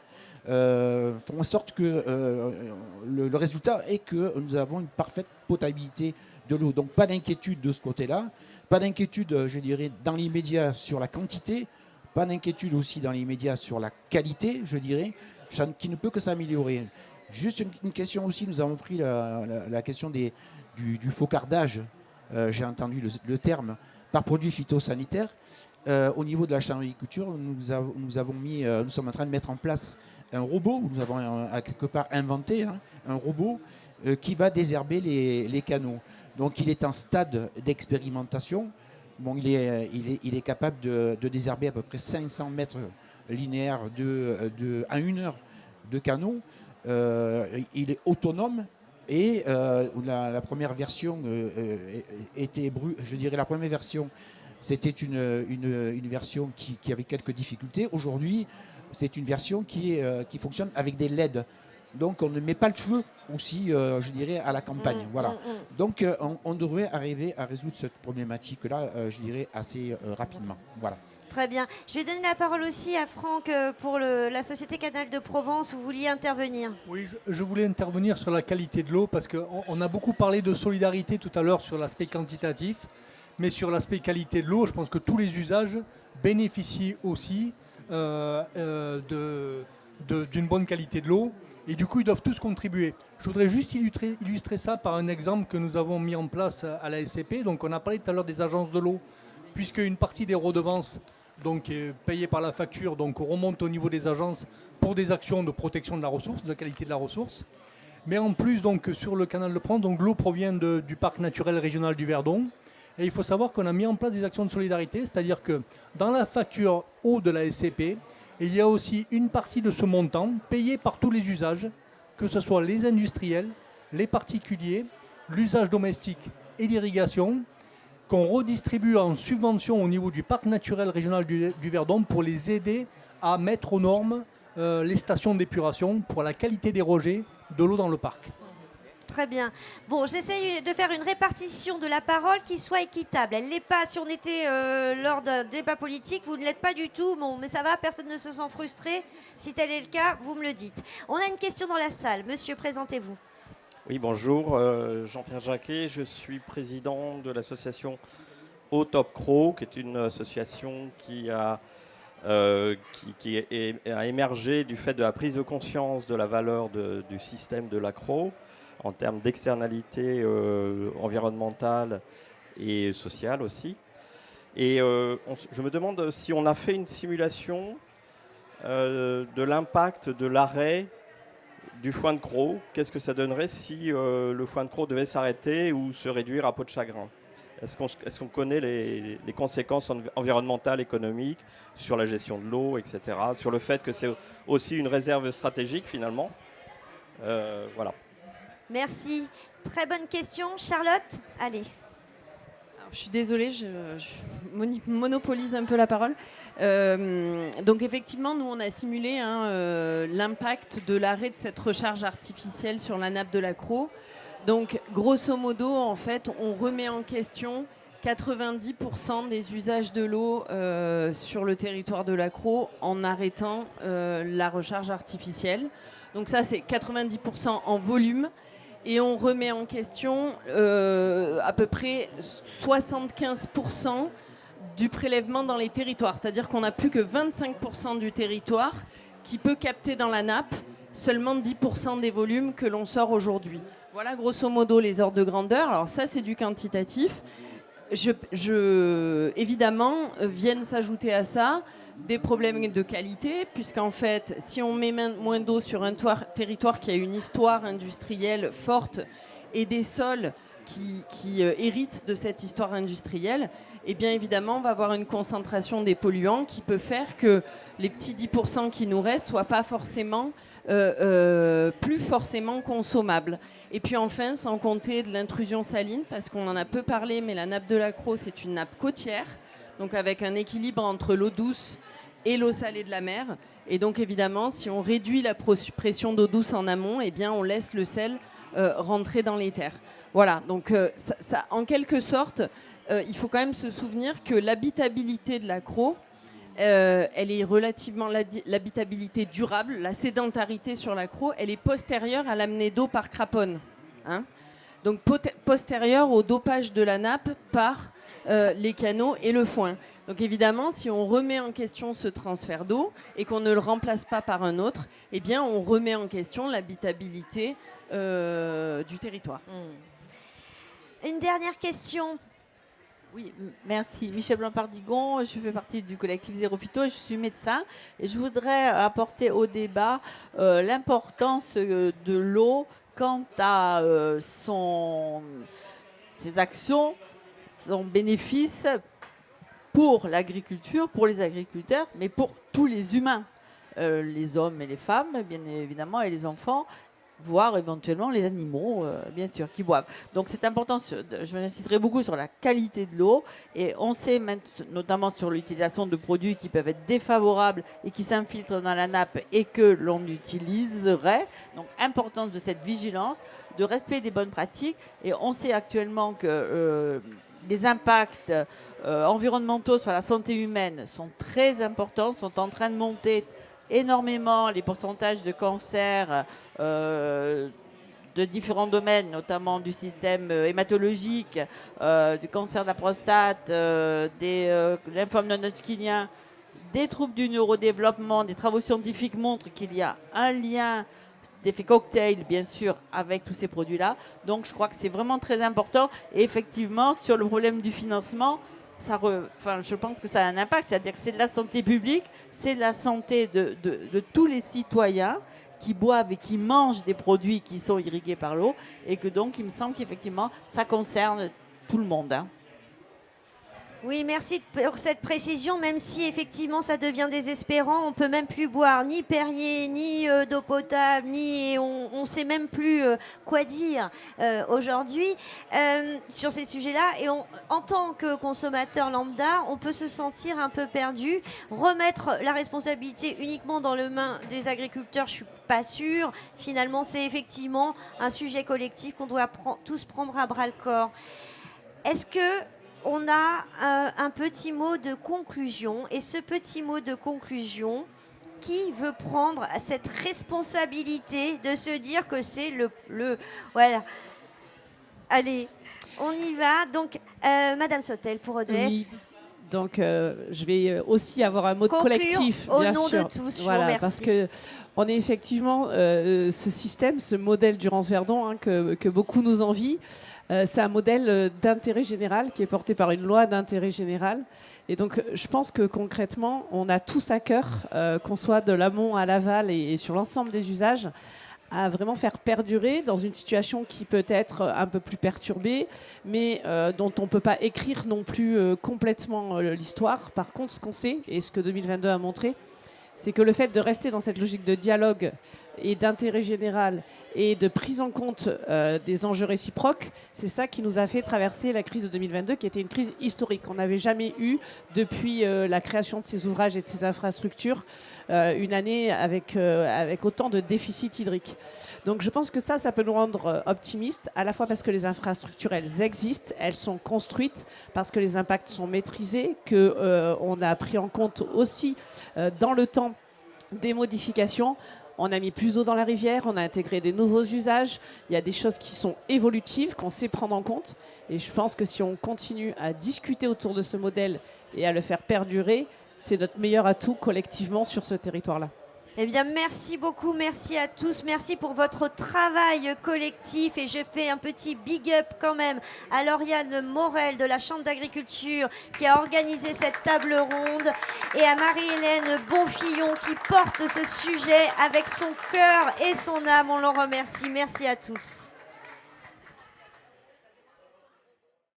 font en sorte que le résultat est que nous avons une parfaite potabilité de l'eau. Donc pas d'inquiétude de ce côté-là, pas d'inquiétude, je dirais, dans l'immédiat sur la quantité, pas d'inquiétude aussi dans l'immédiat sur la qualité, je dirais, qui ne peut que s'améliorer. Juste une question aussi, nous avons pris la question du focardage, j'ai entendu le terme, par produit phytosanitaire. Au niveau de la chambriculture, nous sommes en train de mettre en place un robot, nous avons quelque part inventé un robot qui va désherber les canaux. Donc il est en stade d'expérimentation. Bon, il est capable de désherber à peu près 500 mètres linéaire à 1 heure de canot. Il est autonome et la première version était je dirais la première version c'était une version qui avait quelques difficultés. Aujourd'hui c'est une version qui fonctionne avec des LED, donc on ne met pas le feu aussi, je dirais, à la campagne. Voilà. Donc on devrait arriver à résoudre cette problématique là, je dirais, assez rapidement. Voilà. Très bien. Je vais donner la parole aussi à Franck pour la Société Canal de Provence. Vous vouliez intervenir? Oui, je voulais intervenir sur la qualité de l'eau parce qu'on a beaucoup parlé de solidarité tout à l'heure sur l'aspect quantitatif, mais sur l'aspect qualité de l'eau, je pense que tous les usages bénéficient aussi d'une bonne qualité de l'eau et du coup ils doivent tous contribuer. Je voudrais juste illustrer ça par un exemple que nous avons mis en place à la SCP. Donc on a parlé tout à l'heure des agences de l'eau, puisque une partie des redevances donc payées par la facture donc remonte au niveau des agences pour des actions de protection de la ressource, de la qualité de la ressource. Mais en plus donc sur le canal de Provence, donc l'eau provient du parc naturel régional du Verdon. Et il faut savoir qu'on a mis en place des actions de solidarité, c'est-à-dire que dans la facture eau de la SCP, il y a aussi une partie de ce montant payée par tous les usages, que ce soit les industriels, les particuliers, l'usage domestique et l'irrigation. qu'on redistribue en subvention au niveau du parc naturel régional du Verdon pour les aider à mettre aux normes les stations d'épuration pour la qualité des rejets de l'eau dans le parc. Très bien. Bon, j'essaye de faire une répartition de la parole qui soit équitable. Elle ne l'est pas. Si on était lors d'un débat politique, vous ne l'êtes pas du tout. Bon, mais ça va, personne ne se sent frustré. Si tel est le cas, vous me le dites. On a une question dans la salle. Monsieur, présentez-vous. Oui, bonjour. Jean-Pierre Jacquet. Je suis président de l'association Au Top Cro, qui est une association qui a émergé du fait de la prise de conscience de la valeur du système de l'accro en termes d'externalité environnementale et sociale aussi. Et je me demande si on a fait une simulation de l'impact de l'arrêt du foin de Cros. Qu'est-ce que ça donnerait si le foin de Cros devait s'arrêter ou se réduire à peau de chagrin? Est-ce qu'on connaît les conséquences environnementales, économiques, sur la gestion de l'eau, etc., sur le fait que c'est aussi une réserve stratégique finalement? Voilà. Merci. Très bonne question. Charlotte, allez. Alors, je suis désolée, je monopolise un peu la parole. Donc effectivement, nous, on a simulé l'impact de l'arrêt de cette recharge artificielle sur la nappe de l'Accro. Donc, grosso modo, en fait, on remet en question 90% des usages de l'eau sur le territoire de l'Accro en arrêtant la recharge artificielle. Donc ça, c'est 90% en volume. Et on remet en question à peu près 75% du prélèvement dans les territoires. C'est-à-dire qu'on n'a plus que 25% du territoire qui peut capter dans la nappe seulement 10% des volumes que l'on sort aujourd'hui. Voilà grosso modo les ordres de grandeur. Alors ça, c'est du quantitatif. Évidemment, viennent s'ajouter à ça des problèmes de qualité, puisqu'en fait, si on met moins d'eau sur un territoire qui a une histoire industrielle forte et des sols qui héritent de cette histoire industrielle, eh bien évidemment, on va avoir une concentration des polluants qui peut faire que les petits 10% qui nous restent ne soient pas forcément, plus forcément consommables. Et puis enfin, sans compter de l'intrusion saline, parce qu'on en a peu parlé, mais la nappe de l'Accro, c'est une nappe côtière, donc avec un équilibre entre l'eau douce et l'eau salée de la mer. Et donc évidemment, si on réduit la pression d'eau douce en amont, eh bien on laisse le sel rentrer dans les terres. Voilà, donc en quelque sorte, il faut quand même se souvenir que l'habitabilité de l'Accro, elle est relativement l'habitabilité durable, la sédentarité sur l'Accro, elle est postérieure à l'amenée d'eau par craponne. Hein, donc postérieure au dopage de la nappe par les canaux et le foin. Donc évidemment, si on remet en question ce transfert d'eau et qu'on ne le remplace pas par un autre, eh bien on remet en question l'habitabilité du territoire. Une dernière question. Oui, merci. Michel Blampard-Digon, je fais partie du collectif Zéro Phyto, je suis médecin et je voudrais apporter au débat l'importance de l'eau quant à ses actions, son bénéfice pour l'agriculture, pour les agriculteurs, mais pour tous les humains, les hommes et les femmes, bien évidemment, et les enfants, voire éventuellement les animaux, bien sûr, qui boivent. Donc c'est important, je insisterai beaucoup sur la qualité de l'eau, et on sait notamment sur l'utilisation de produits qui peuvent être défavorables et qui s'infiltrent dans la nappe et que l'on utiliserait. Donc importance de cette vigilance, de respect des bonnes pratiques, et on sait actuellement que les impacts environnementaux sur la santé humaine sont très importants, sont en train de monter énormément les pourcentages de cancers de différents domaines, notamment du système hématologique, du cancer de la prostate, des lymphomes non-Hodgkiniens, des troubles du neurodéveloppement. Des travaux scientifiques montrent qu'il y a un lien d'effet cocktail, bien sûr, avec tous ces produits-là. Donc je crois que c'est vraiment très important. Et effectivement, sur le problème du financement, je pense que ça a un impact, c'est-à-dire que c'est de la santé publique, c'est de la santé de tous les citoyens qui boivent et qui mangent des produits qui sont irrigués par l'eau, et que donc il me semble qu'effectivement ça concerne tout le monde. Hein. Oui, merci pour cette précision, même si effectivement ça devient désespérant, on peut même plus boire ni Perrier, ni d'eau potable, ni on sait même plus quoi dire aujourd'hui sur ces sujets-là. Et en tant que consommateur lambda, on peut se sentir un peu perdu. Remettre la responsabilité uniquement dans les mains des agriculteurs, je suis pas sûre. Finalement, c'est effectivement un sujet collectif qu'on doit tous prendre à bras-le-corps. Est-ce que on a un petit mot de conclusion, et ce petit mot de conclusion, qui veut prendre cette responsabilité de se dire que c'est le voilà. Allez, on y va. Donc, Madame Sautel pour EDF. Oui. Donc, je vais aussi avoir un mot de collectif, au bien nom sûr. de tous. Voilà, parce que on est effectivement ce système, ce modèle Durance Verdon que beaucoup nous envient. C'est un modèle d'intérêt général qui est porté par une loi d'intérêt général. Et donc, je pense que concrètement, on a tous à cœur, qu'on soit de l'amont à l'aval et sur l'ensemble des usages, à vraiment faire perdurer dans une situation qui peut être un peu plus perturbée, mais dont on ne peut pas écrire non plus complètement l'histoire. Par contre, ce qu'on sait, et ce que 2022 a montré, c'est que le fait de rester dans cette logique de dialogue et d'intérêt général et de prise en compte des enjeux réciproques, c'est ça qui nous a fait traverser la crise de 2022, qui était une crise historique qu'on n'avait jamais eue depuis la création de ces ouvrages et de ces infrastructures, une année avec autant de déficits hydriques. Donc je pense que ça peut nous rendre optimistes, à la fois parce que les infrastructures, elles existent, elles sont construites, parce que les impacts sont maîtrisés, qu'on a pris en compte aussi dans le temps des modifications. On a mis plus d'eau dans la rivière, on a intégré des nouveaux usages. Il y a des choses qui sont évolutives, qu'on sait prendre en compte. Et je pense que si on continue à discuter autour de ce modèle et à le faire perdurer, c'est notre meilleur atout collectivement sur ce territoire-là. Eh bien, merci beaucoup, merci à tous, merci pour votre travail collectif, et je fais un petit big up quand même à Lauriane Morel de la Chambre d'agriculture qui a organisé cette table ronde, et à Marie-Hélène Bonfillon qui porte ce sujet avec son cœur et son âme. On l'en remercie. Merci à tous.